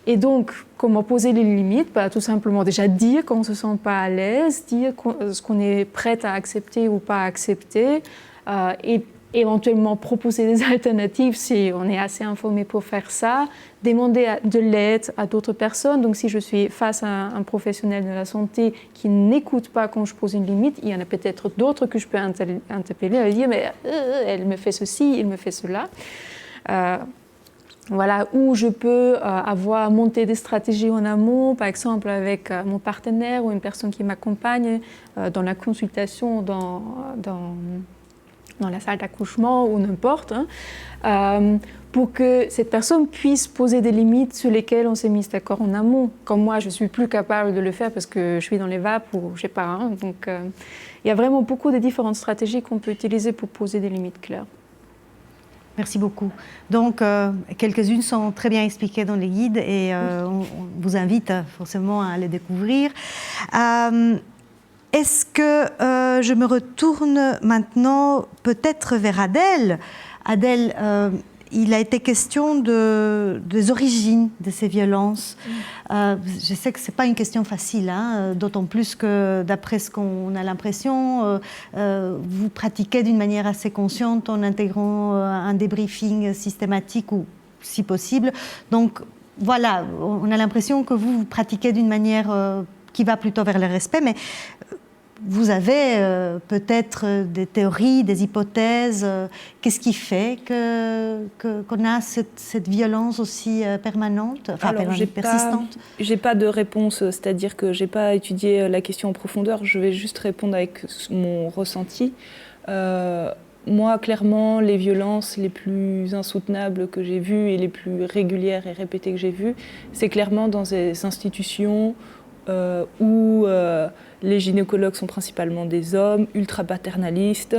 Et donc, comment poser les limites? Tout simplement déjà dire qu'on ne se sent pas à l'aise, dire ce qu'on est prête à accepter ou pas accepter, et éventuellement proposer des alternatives si on est assez informé pour faire ça, demander de l'aide à d'autres personnes. Donc si je suis face à un professionnel de la santé qui n'écoute pas quand je pose une limite, il y en a peut-être d'autres que je peux interpeller et dire mais elle me fait ceci, il me fait cela. Voilà, où je peux avoir monté des stratégies en amont, par exemple avec mon partenaire ou une personne qui m'accompagne dans la consultation, dans la salle d'accouchement ou n'importe, pour que cette personne puisse poser des limites sur lesquelles on s'est mis d'accord en amont. Comme moi, je ne suis plus capable de le faire parce que je suis dans les vapes ou je ne sais pas. Donc, il y a vraiment beaucoup de différentes stratégies qu'on peut utiliser pour poser des limites claires. Merci beaucoup. Donc, quelques-unes sont très bien expliquées dans les guides et on vous invite forcément à les découvrir. Est-ce que je me retourne maintenant peut-être vers Adèle? Adèle, il a été question des origines de ces violences. Je sais que ce n'est pas une question facile, d'autant plus que d'après ce qu'on a l'impression, vous pratiquez d'une manière assez consciente en intégrant un débriefing systématique ou si possible. Donc voilà, on a l'impression que vous pratiquez d'une manière qui va plutôt vers le respect, mais vous avez peut-être des théories, des hypothèses. Qu'est-ce qui fait qu'on a cette violence aussi permanente, persistante? J'ai pas de réponse, c'est-à-dire que j'ai pas étudié la question en profondeur. Je vais juste répondre avec mon ressenti. Moi, clairement, les violences les plus insoutenables que j'ai vues et les plus régulières et répétées que j'ai vues, c'est clairement dans des institutions où les gynécologues sont principalement des hommes, ultra-paternalistes,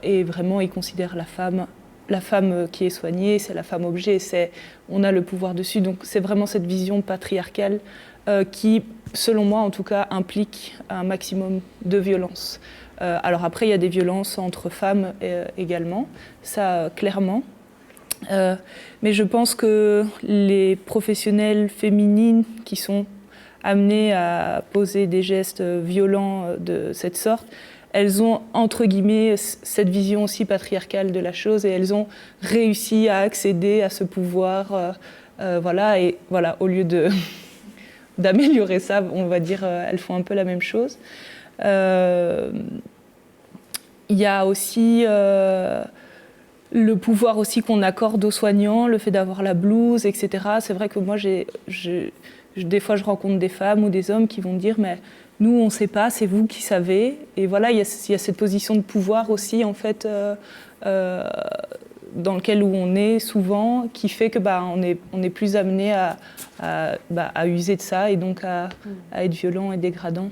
et vraiment ils considèrent la femme qui est soignée, c'est la femme objet, on a le pouvoir dessus. Donc c'est vraiment cette vision patriarcale qui, selon moi en tout cas, implique un maximum de violence. Alors après, il y a des violences entre femmes également, ça clairement. Mais je pense que les professionnelles féminines qui sont amenées à poser des gestes violents de cette sorte, elles ont, entre guillemets, cette vision aussi patriarcale de la chose et elles ont réussi à accéder à ce pouvoir. Voilà, et voilà, au lieu d'améliorer ça, on va dire, elles font un peu la même chose. Il y a aussi le pouvoir aussi qu'on accorde aux soignants, le fait d'avoir la blouse, etc. C'est vrai que moi, des fois, je rencontre des femmes ou des hommes qui vont me dire « mais nous, on ne sait pas, c'est vous qui savez ». Et voilà, il y a cette position de pouvoir aussi, en fait, dans lequel où on est souvent, qui fait que on est plus amené à user de ça et donc à être violent et dégradant.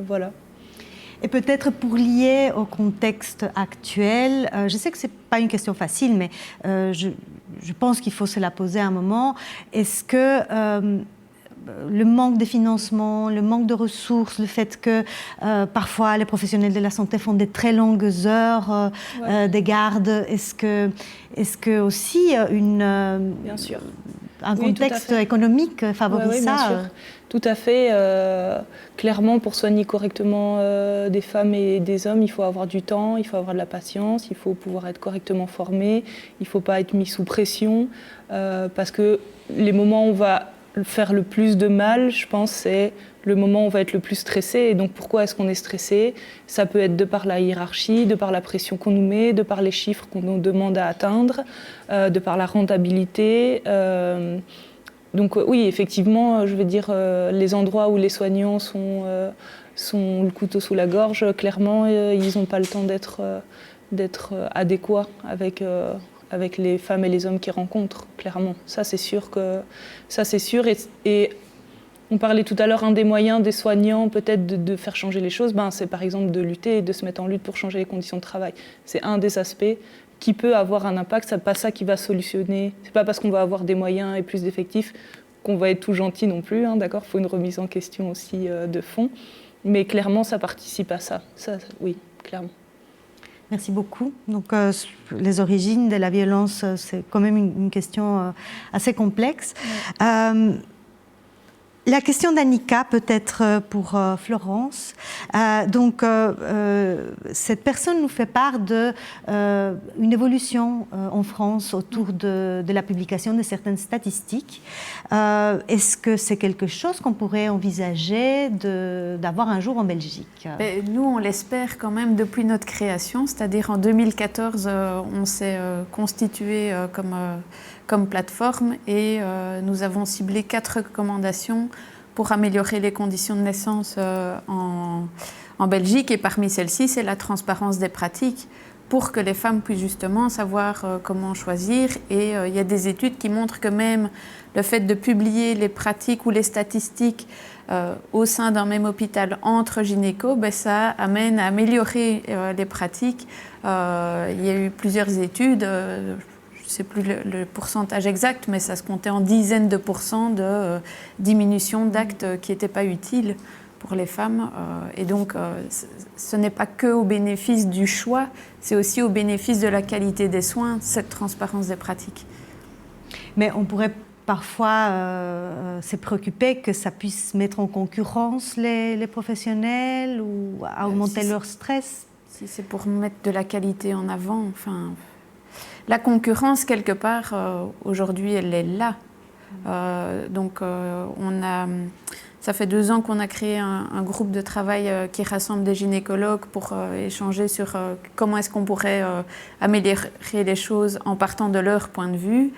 Voilà. Et peut-être pour lier au contexte actuel, je sais que ce n'est pas une question facile, mais je pense qu'il faut se la poser à un moment. Est-ce que le manque de financement, le manque de ressources, le fait que parfois les professionnels de la santé font des très longues heures des gardes, est-ce que aussi bien sûr. Un contexte économique favorise ça? Bien sûr. Tout à fait. Clairement, pour soigner correctement des femmes et des hommes, il faut avoir du temps, il faut avoir de la patience, il faut pouvoir être correctement formé, il ne faut pas être mis sous pression, parce que les moments où on va faire le plus de mal, je pense, c'est le moment où on va être le plus stressé. Et donc, pourquoi est-ce qu'on est stressé? Ça peut être de par la hiérarchie, de par la pression qu'on nous met, de par les chiffres qu'on nous demande à atteindre, de par la rentabilité. Donc oui, effectivement, je veux dire, les endroits où les soignants sont le couteau sous la gorge, clairement, ils n'ont pas le temps d'être adéquats avec les femmes et les hommes qu'ils rencontrent, clairement. Ça, c'est sûr. Et On parlait tout à l'heure, un des moyens des soignants peut-être de faire changer les choses, c'est par exemple de lutter et de se mettre en lutte pour changer les conditions de travail. C'est un des aspects qui peut avoir un impact, c'est pas ça qui va solutionner. C'est pas parce qu'on va avoir des moyens et plus d'effectifs qu'on va être tout gentil non plus, d'accord ? Il faut une remise en question aussi de fond. Mais clairement, ça participe à ça. Ça oui, clairement. Merci beaucoup. Donc, les origines de la violence, c'est quand même une question assez complexe. Ouais. La question d'Annika, peut-être pour Florence. Cette personne nous fait part d'une évolution en France autour de la publication de certaines statistiques. Est-ce que c'est quelque chose qu'on pourrait envisager d'avoir un jour en Belgique ? Nous, on l'espère quand même depuis notre création, c'est-à-dire en 2014, on s'est constitué comme plateforme et nous avons ciblé 4 recommandations pour améliorer les conditions de naissance en Belgique. Et parmi celles-ci, c'est la transparence des pratiques pour que les femmes puissent justement savoir comment choisir. Et il y a des études qui montrent que même le fait de publier les pratiques ou les statistiques au sein d'un même hôpital entre gynécos, ça amène à améliorer les pratiques. Il y a eu plusieurs études, je ne sais plus le pourcentage exact, mais ça se comptait en dizaines de pourcents de diminution d'actes qui n'étaient pas utiles pour les femmes. Et donc, ce n'est pas que au bénéfice du choix, c'est aussi au bénéfice de la qualité des soins, cette transparence des pratiques. Mais on pourrait parfois se préoccuper que ça puisse mettre en concurrence les professionnels ou augmenter leur stress. Si c'est pour mettre de la qualité en avant, enfin... La concurrence, quelque part, aujourd'hui, elle est là. Ça fait 2 ans qu'on a créé un groupe de travail qui rassemble des gynécologues pour échanger sur comment est-ce qu'on pourrait améliorer les choses en partant de leur point de vue.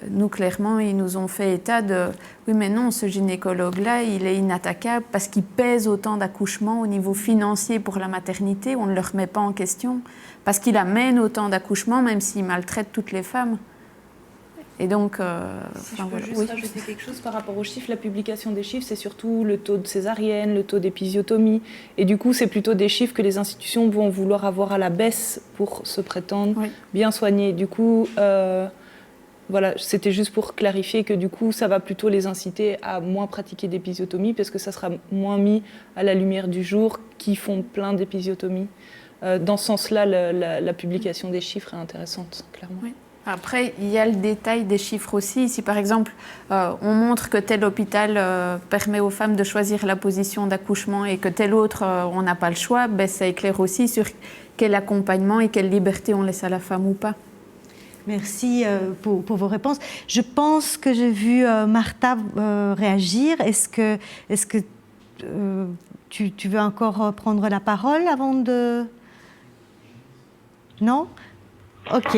Nous, clairement, ils nous ont fait état de « oui, mais non, ce gynécologue-là, il est inattaquable parce qu'il pèse autant d'accouchements au niveau financier pour la maternité, on ne le remet pas en question, parce qu'il amène autant d'accouchements, même s'il maltraite toutes les femmes. » Et donc, si je peux juste rajouter quelque chose par rapport aux chiffres, la publication des chiffres, c'est surtout le taux de césarienne, le taux d'épisiotomie. Et du coup, c'est plutôt des chiffres que les institutions vont vouloir avoir à la baisse pour se prétendre bien soigner. Du coup, voilà, c'était juste pour clarifier que du coup, ça va plutôt les inciter à moins pratiquer d'épisiotomie parce que ça sera moins mis à la lumière du jour qui font plein d'épisiotomies. Dans ce sens-là, la publication des chiffres est intéressante, clairement. Oui. Après, il y a le détail des chiffres aussi. Si par exemple, on montre que tel hôpital permet aux femmes de choisir la position d'accouchement et que tel autre, on n'a pas le choix, ça éclaire aussi sur quel accompagnement et quelle liberté on laisse à la femme ou pas. Merci pour vos réponses. Je pense que j'ai vu Martha réagir. Est-ce que tu veux encore prendre la parole avant de... Non ? Ok.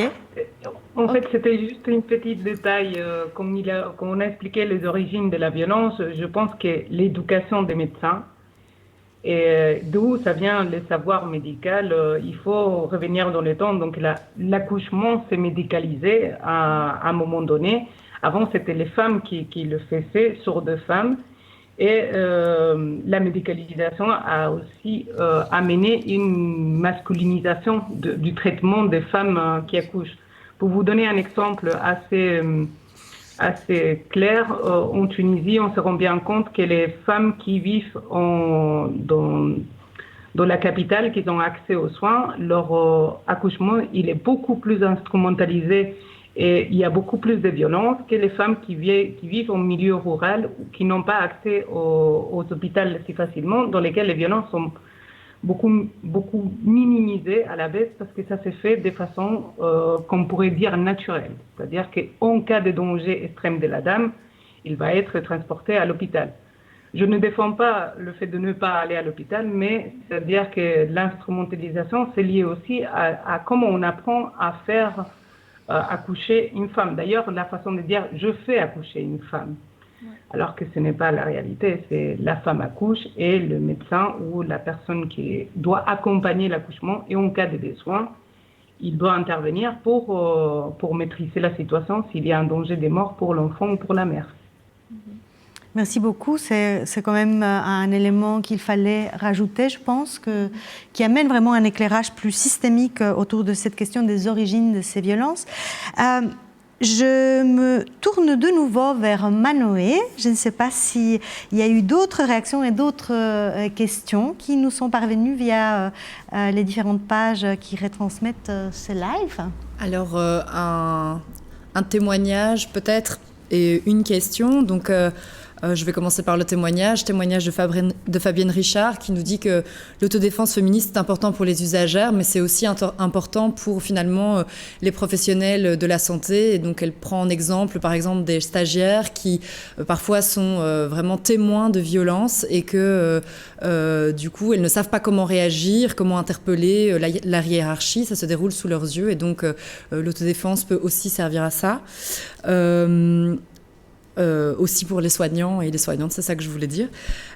En fait, c'était juste un petit détail. Comme on a expliqué les origines de la violence, je pense que l'éducation des médecins, et d'où ça vient le savoir médical, il faut revenir dans le temps. Donc l'accouchement s'est médicalisé à un moment donné. Avant, c'était les femmes qui le faisaient sur 2 femmes. Et la médicalisation a aussi amené une masculinisation du traitement des femmes qui accouchent. Pour vous donner un exemple assez clair, en Tunisie, on se rend bien compte que les femmes qui vivent dans la capitale, qui ont accès aux soins, leur accouchement il est beaucoup plus instrumentalisé et il y a beaucoup plus de violence que les femmes qui vivent en milieu rural ou qui n'ont pas accès aux hôpitaux si facilement, dans lesquels les violences sont beaucoup minimisées à la baisse parce que ça se fait de façon qu'on pourrait dire naturelle. C'est-à-dire qu'en cas de danger extrême de la dame, il va être transporté à l'hôpital. Je ne défends pas le fait de ne pas aller à l'hôpital, mais c'est-à-dire que l'instrumentalisation, c'est lié aussi à comment on apprend à faire accoucher une femme. D'ailleurs, la façon de dire « je fais accoucher une femme », alors que ce n'est pas la réalité. C'est la femme accouche et le médecin ou la personne qui doit accompagner l'accouchement et en cas de besoin, il doit intervenir pour maîtriser la situation s'il y a un danger de mort pour l'enfant ou pour la mère. Merci beaucoup. C'est quand même un élément qu'il fallait rajouter, je pense, qui amène vraiment un éclairage plus systémique autour de cette question des origines de ces violences. Je me tourne de nouveau vers Manoé. Je ne sais pas s'il y a eu d'autres réactions et d'autres questions qui nous sont parvenues via les différentes pages qui retransmettent ce live. Alors, un témoignage peut-être et une question. Donc, je vais commencer par le témoignage de Fabienne Richard qui nous dit que l'autodéfense féministe est important pour les usagères, mais c'est aussi important pour finalement les professionnels de la santé. Et donc elle prend en exemple, par exemple, des stagiaires qui parfois sont vraiment témoins de violences et que du coup elles ne savent pas comment réagir, comment interpeller la hiérarchie. Ça se déroule sous leurs yeux et donc l'autodéfense peut aussi servir à ça. Aussi pour les soignants et les soignantes, c'est ça que je voulais dire.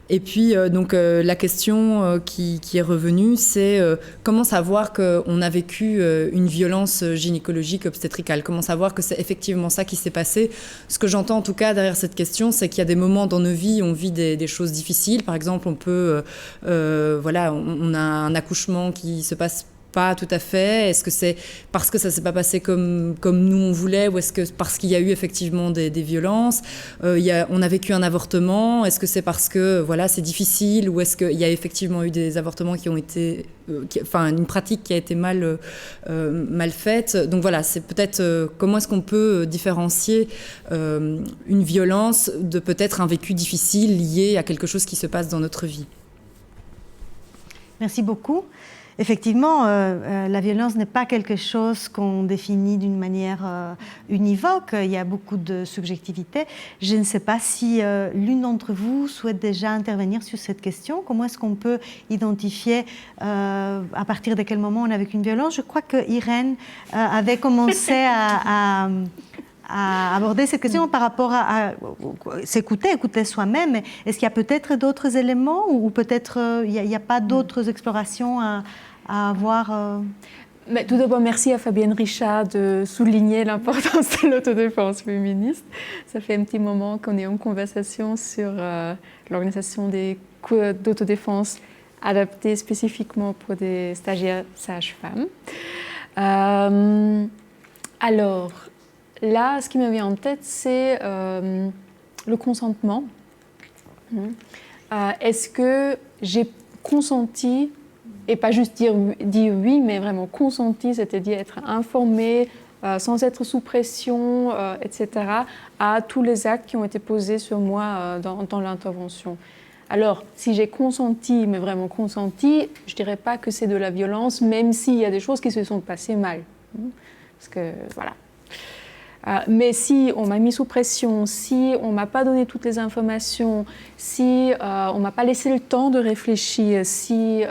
Et puis, la question qui est revenue, c'est comment savoir qu'on a vécu une violence gynécologique obstétricale ? Comment savoir que c'est effectivement ça qui s'est passé ? Ce que j'entends en tout cas derrière cette question, c'est qu'il y a des moments dans nos vies où on vit des choses difficiles. Par exemple, on a un accouchement qui se passe pas tout à fait. Est-ce que c'est parce que ça s'est pas passé comme nous on voulait, ou est-ce que parce qu'il y a eu effectivement des violences, on a vécu un avortement, est-ce que c'est parce que c'est difficile, ou est-ce qu'il y a effectivement eu des avortements qui ont été une pratique qui a été mal faite. Donc voilà, c'est peut-être comment est-ce qu'on peut différencier une violence de peut-être un vécu difficile lié à quelque chose qui se passe dans notre vie. Merci beaucoup. Effectivement, la violence n'est pas quelque chose qu'on définit d'une manière univoque. Il y a beaucoup de subjectivité. Je ne sais pas si l'une d'entre vous souhaite déjà intervenir sur cette question. Comment est-ce qu'on peut identifier à partir de quel moment on a vécu une violence ? Je crois que Irène avait commencé à aborder cette question par rapport à écouter soi-même. Est-ce qu'il y a peut-être d'autres éléments ou peut-être il n'y a pas d'autres explorations à avoir Mais tout d'abord, merci à Fabienne Richard de souligner l'importance de l'autodéfense féministe. Ça fait un petit moment qu'on est en conversation sur l'organisation des cours d'autodéfense adaptés spécifiquement pour des stagiaires sages-femmes. Alors, là, ce qui me vient en tête, c'est le consentement. Est-ce que j'ai consenti, et pas juste dire oui, mais vraiment consenti, c'est-à-dire être informée, sans être sous pression, etc., à tous les actes qui ont été posés sur moi dans l'intervention. Alors, si j'ai consenti, mais vraiment consenti, je ne dirais pas que c'est de la violence, même s'il y a des choses qui se sont passées mal. Parce que, voilà. Mais si on m'a mis sous pression, si on ne m'a pas donné toutes les informations, si on ne m'a pas laissé le temps de réfléchir, si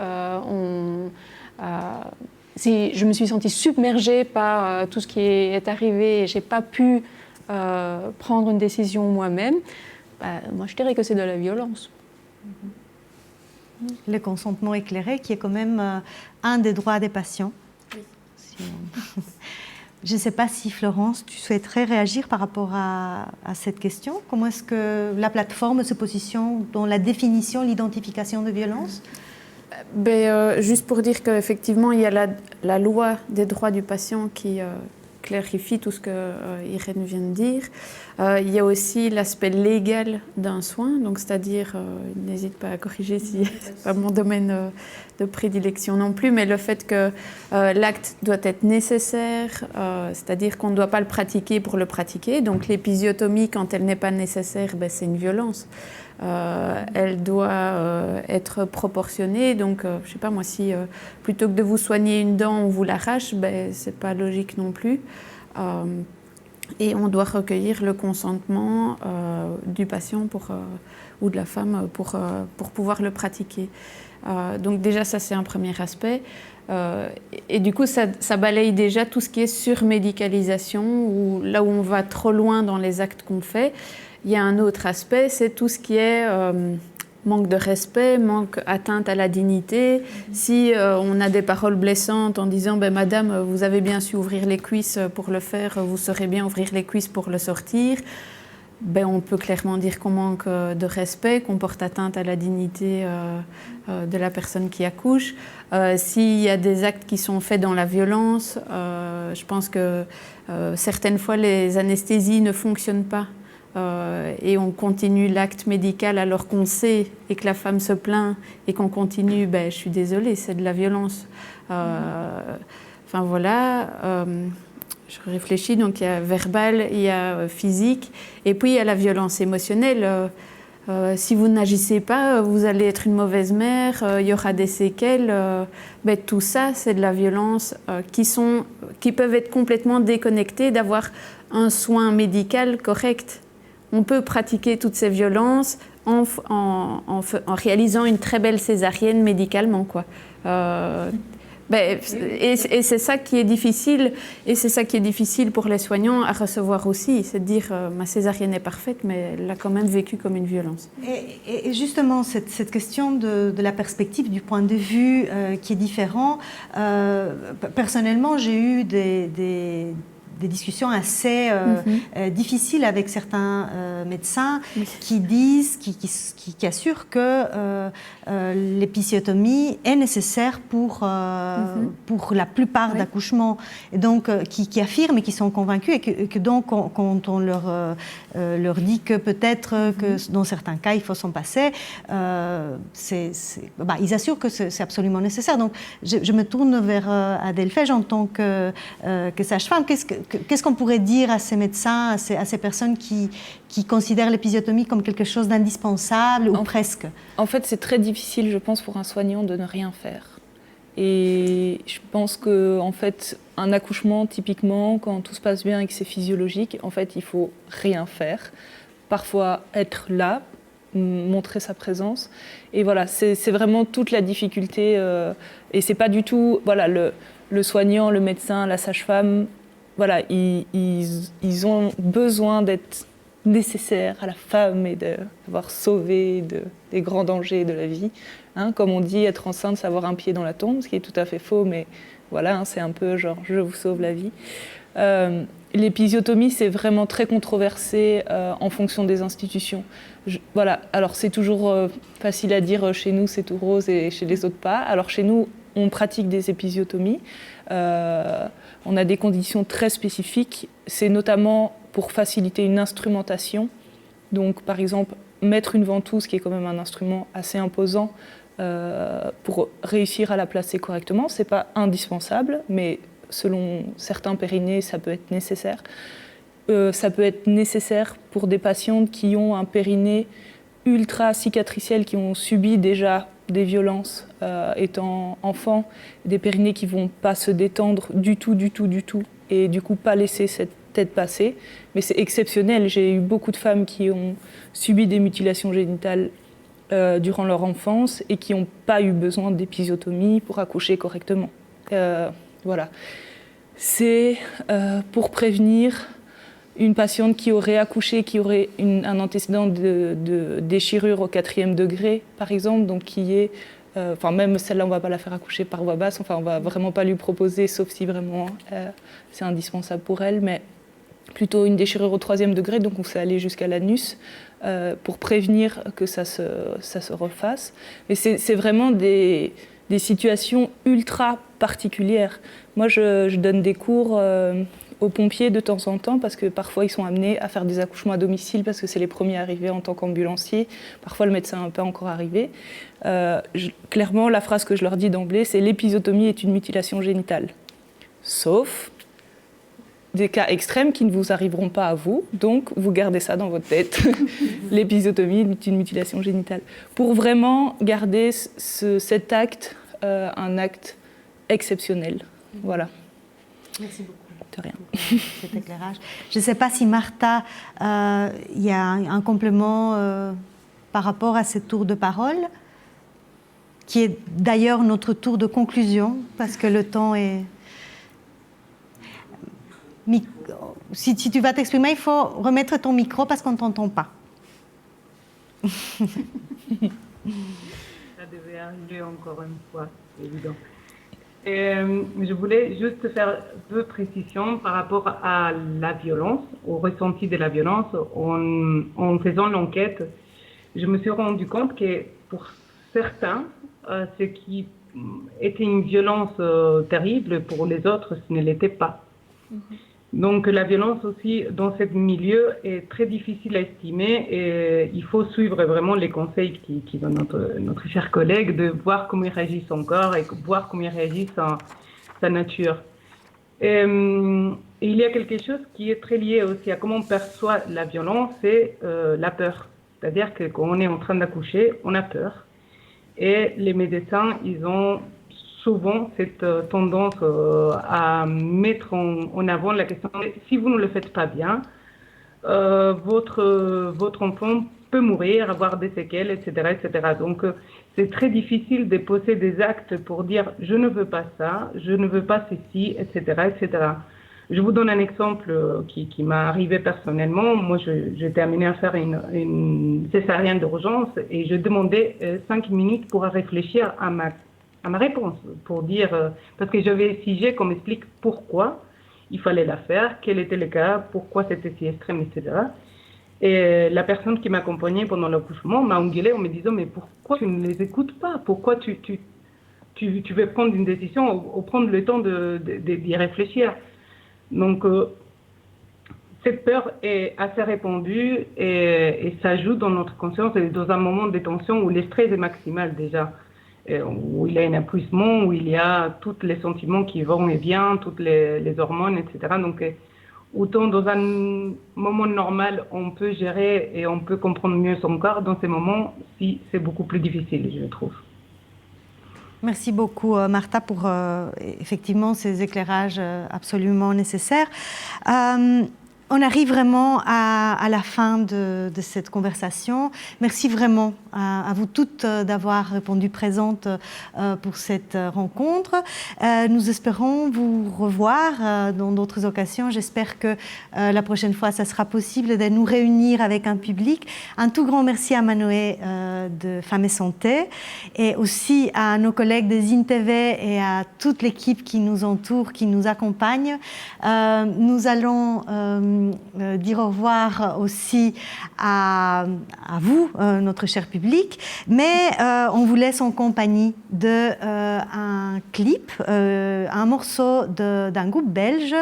je me suis sentie submergée par tout ce qui est arrivé et je n'ai pas pu prendre une décision moi-même, moi je dirais que c'est de la violence. Le consentement éclairé qui est quand même un des droits des patients. Oui. Je ne sais pas si, Florence, tu souhaiterais réagir par rapport à cette question. Comment est-ce que la plateforme se positionne dans la définition, l'identification de violence ? Juste pour dire qu'effectivement, il y a la loi des droits du patient qui clarifie tout ce que Irène vient de dire. Il y a aussi l'aspect légal d'un soin, donc c'est-à-dire, n'hésite pas à corriger si c'est pas mon domaine de prédilection non plus, mais le fait que l'acte doit être nécessaire, c'est-à-dire qu'on ne doit pas le pratiquer pour le pratiquer. Donc l'épisiotomie, quand elle n'est pas nécessaire, c'est une violence. Elle doit être proportionnée. Donc, je ne sais pas moi, si plutôt que de vous soigner une dent, on vous l'arrache, ce n'est pas logique non plus. Et on doit recueillir le consentement du patient ou de la femme pour pouvoir le pratiquer. Donc déjà, ça c'est un premier aspect. Et du coup, ça balaye déjà tout ce qui est surmédicalisation, ou là où on va trop loin dans les actes qu'on fait. Il y a un autre aspect, c'est tout ce qui est manque de respect, atteinte à la dignité. Si on a des paroles blessantes en disant Madame, vous avez bien su ouvrir les cuisses pour le faire, vous saurez bien ouvrir les cuisses pour le sortir. on peut clairement dire qu'on manque de respect, qu'on porte atteinte à la dignité de la personne qui accouche. S'il y a des actes qui sont faits dans la violence, je pense que certaines fois les anesthésies ne fonctionnent pas et on continue l'acte médical alors qu'on sait et que la femme se plaint et qu'on continue, je suis désolée, c'est de la violence. Enfin voilà. Je réfléchis, donc il y a verbal, il y a physique, et puis il y a la violence émotionnelle. Si vous n'agissez pas, vous allez être une mauvaise mère, il y aura des séquelles. Tout ça, c'est de la violence qui peuvent être complètement déconnectées d'avoir un soin médical correct. On peut pratiquer toutes ces violences en réalisant une très belle césarienne médicalement, quoi. Et c'est ça qui est difficile, et c'est ça qui est difficile pour les soignants à recevoir aussi, c'est de dire ma césarienne est parfaite, mais elle l'a quand même vécue comme une violence. Et justement, cette question de la perspective, du point de vue qui est différent, personnellement, j'ai eu des discussions assez difficiles avec certains médecins qui disent, qui assurent que l'épisiotomie est nécessaire pour la plupart d'accouchements, et donc qui affirment et qui sont convaincus, et que donc quand on leur dit que peut-être que dans certains cas il faut s'en passer, ils assurent que c'est absolument nécessaire. Donc je me tourne vers Adèle Feige en tant que sage-femme. Qu'est-ce qu'on pourrait dire à ces médecins, à ces personnes qui considèrent l'épisiotomie comme quelque chose d'indispensable ou presque? En fait, c'est très difficile, je pense, pour un soignant de ne rien faire. Et je pense qu'en fait, un accouchement, typiquement, quand tout se passe bien et que c'est physiologique, en fait, il faut rien faire. Parfois, être là, montrer sa présence. Et voilà, c'est vraiment toute la difficulté. Et c'est pas du tout... Voilà, le soignant, le médecin, la sage-femme... Voilà, ils ont besoin d'être nécessaires à la femme et d'avoir sauvé des grands dangers de la vie. Comme on dit, être enceinte, c'est avoir un pied dans la tombe, ce qui est tout à fait faux, mais voilà, c'est un peu genre « je vous sauve la vie ». L'épisiotomie, c'est vraiment très controversé en fonction des institutions. Voilà, alors c'est toujours facile à dire, chez nous c'est tout rose et chez les autres pas. Alors chez nous, on pratique des épisiotomies. On a des conditions très spécifiques. C'est notamment pour faciliter une instrumentation. Donc, par exemple, mettre une ventouse, qui est quand même un instrument assez imposant, pour réussir à la placer correctement. Ce n'est pas indispensable, mais selon certains périnées, ça peut être nécessaire. Ça peut être nécessaire pour des patientes qui ont un périnée ultra cicatriciel, qui ont subi déjà des violences étant enfants, des périnées qui ne vont pas se détendre du tout, et du coup pas laisser cette tête passer. Mais c'est exceptionnel, j'ai eu beaucoup de femmes qui ont subi des mutilations génitales durant leur enfance et qui n'ont pas eu besoin d'épisiotomie pour accoucher correctement. Voilà. C'est pour prévenir une patiente qui aurait accouché, qui aurait un antécédent de déchirure au 4e degré, par exemple, donc qui est... même celle-là, on ne va pas la faire accoucher par voie basse, on ne va vraiment pas lui proposer, sauf si vraiment c'est indispensable pour elle, mais plutôt une déchirure au 3e degré, donc on sait aller jusqu'à l'anus, pour prévenir que ça se refasse. Mais c'est vraiment des situations ultra particulières. Moi, je donne des cours... aux pompiers de temps en temps, parce que parfois ils sont amenés à faire des accouchements à domicile parce que c'est les premiers arrivés en tant qu'ambulanciers. Parfois le médecin n'est pas encore arrivé. Clairement, la phrase que je leur dis d'emblée, c'est « l'épisiotomie est une mutilation génitale ». Sauf des cas extrêmes qui ne vous arriveront pas à vous, donc vous gardez ça dans votre tête. L'épisiotomie est une mutilation génitale. Pour vraiment garder cet acte, un acte exceptionnel. Voilà. Merci beaucoup. De rien. Cet éclairage. Je ne sais pas si Martha, il y a un complément par rapport à ce tour de parole, qui est d'ailleurs notre tour de conclusion, parce que le temps est... Si tu vas t'exprimer, il faut remettre ton micro parce qu'on ne t'entend pas. Ça devait arriver encore une fois, c'est évident. Je voulais juste faire deux précisions par rapport à la violence, au ressenti de la violence. En faisant l'enquête, je me suis rendu compte que pour certains, ce qui était une violence terrible, pour les autres, ce ne l'était pas. Donc la violence aussi dans ce milieu est très difficile à estimer et il faut suivre vraiment les conseils qui donnent notre cher collègue, de voir comment il réagit son corps et voir comment il réagit sa nature. Et il y a quelque chose qui est très lié aussi à comment on perçoit la violence, c'est la peur. C'est-à-dire que quand on est en train d'accoucher, on a peur. Et les médecins, ils ont souvent cette tendance à mettre en avant la question si vous ne le faites pas bien, votre enfant peut mourir, avoir des séquelles, etc., etc. Donc c'est très difficile de poser des actes pour dire je ne veux pas ça, je ne veux pas ceci, etc., etc. Je vous donne un exemple qui m'est arrivé personnellement. Moi, j'ai terminé à faire une césarienne d'urgence et je demandais 5 minutes pour réfléchir à ma réponse, pour dire, parce que j'avais exigé qu'on m'explique pourquoi il fallait la faire, quel était le cas, pourquoi c'était si extrême, etc. Et la personne qui m'accompagnait pendant l'accouchement m'a engueulée en me disant mais pourquoi tu ne les écoutes pas, pourquoi tu veux prendre une décision ou prendre le temps d'y réfléchir. Donc cette peur est assez répandue et ça joue dans notre conscience et dans un moment de tension où le stress est maximal déjà. Où il y a un épuisement, où il y a tous les sentiments qui vont et viennent, toutes les hormones, etc. Donc, autant dans un moment normal, on peut gérer et on peut comprendre mieux son corps, dans ces moments, si c'est beaucoup plus difficile, je trouve. Merci beaucoup, Martha, pour effectivement ces éclairages absolument nécessaires. On arrive vraiment à la fin de cette conversation. Merci vraiment à vous toutes d'avoir répondu présentes pour cette rencontre. Nous espérons vous revoir dans d'autres occasions. J'espère que la prochaine fois, ça sera possible de nous réunir avec un public. Un tout grand merci à Manoé de Femmes et Santé et aussi à nos collègues de Zine TV et à toute l'équipe qui nous entoure, qui nous accompagne. Nous allons dire au revoir aussi à vous, notre cher public, mais on vous laisse en compagnie d'un clip, un morceau d'un groupe belge,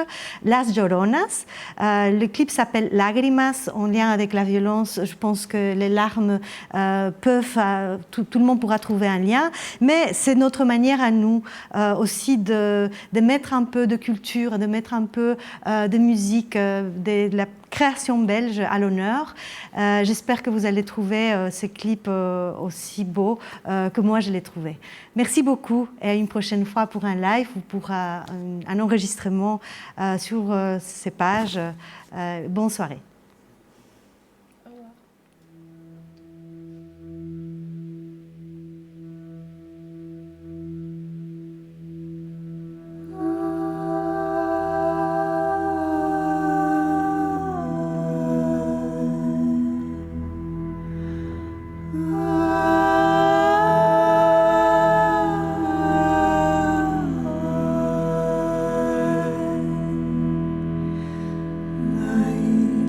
Las Lloronas. Le clip s'appelle Lágrimas, en lien avec la violence. Je pense que les larmes peuvent, tout le monde pourra trouver un lien, mais c'est notre manière à nous aussi de mettre un peu de culture, de mettre un peu de musique, de la création belge à l'honneur. J'espère que vous allez trouver ce clip aussi beau que moi je l'ai trouvé. Merci beaucoup et à une prochaine fois pour un live ou pour un enregistrement sur ces pages. Bonne soirée.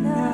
La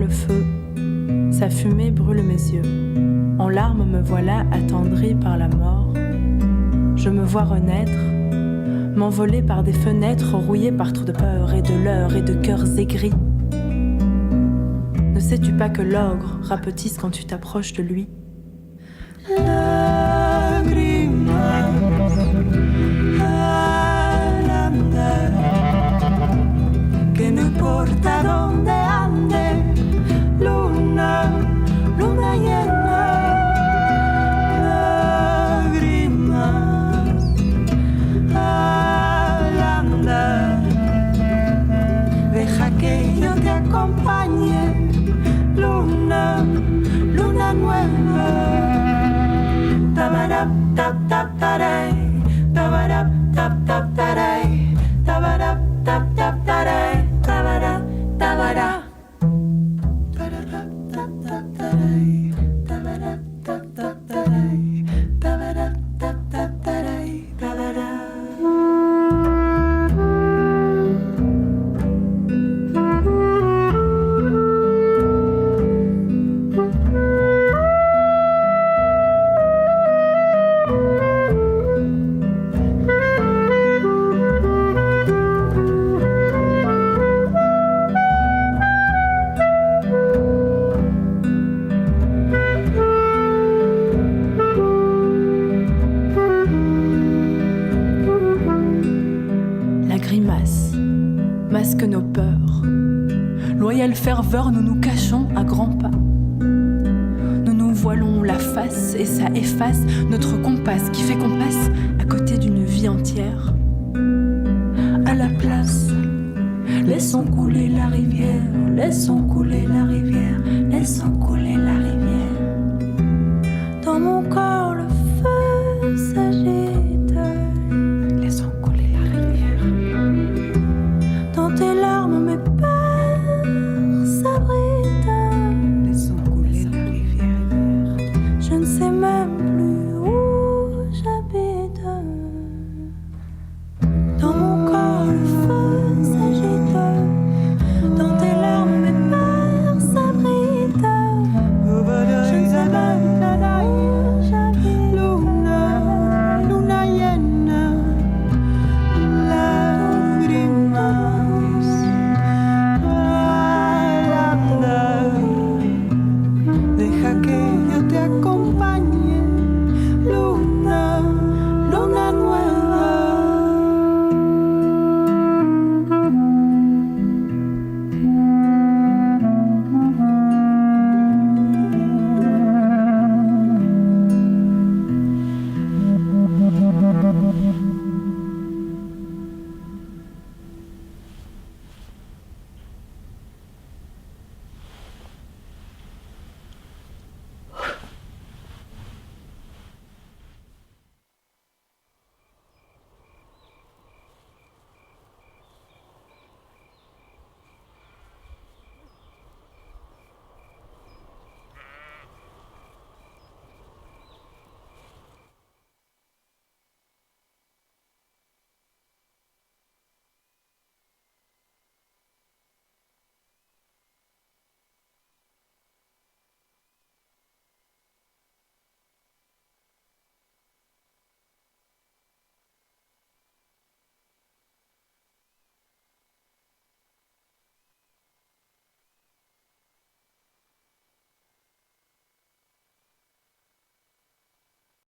le feu, sa fumée brûle mes yeux. En larmes me voilà attendrie par la mort. Je me vois renaître, m'envoler par des fenêtres rouillées par trop de peur et de leurre et de cœurs aigris. Ne sais-tu pas que l'ogre rapetisse quand tu t'approches de lui? Que no importa donde ande, luna, luna llena, lágrimas al andar. Deja que yo te acompañe, luna, luna nueva. Tabarap, tap, tap, taray, tabarap, tap, tap, taray, tabarap, tap, tap, taray, tabarap, tabarap. Tabarap, tap, tap, taray, tabarap, tap, tap, taray, tabarap, tap, tap, taray, tabarap. La grimace masque nos peurs. Loyale ferveur, nous nous cachons à grands pas. Nous nous voilons la face et ça efface notre compas qui fait qu'on passe à côté d'une vie entière. À la place, laissons couler la rivière, laissons couler la rivière, laissons couler la rivière. Dans mon corps,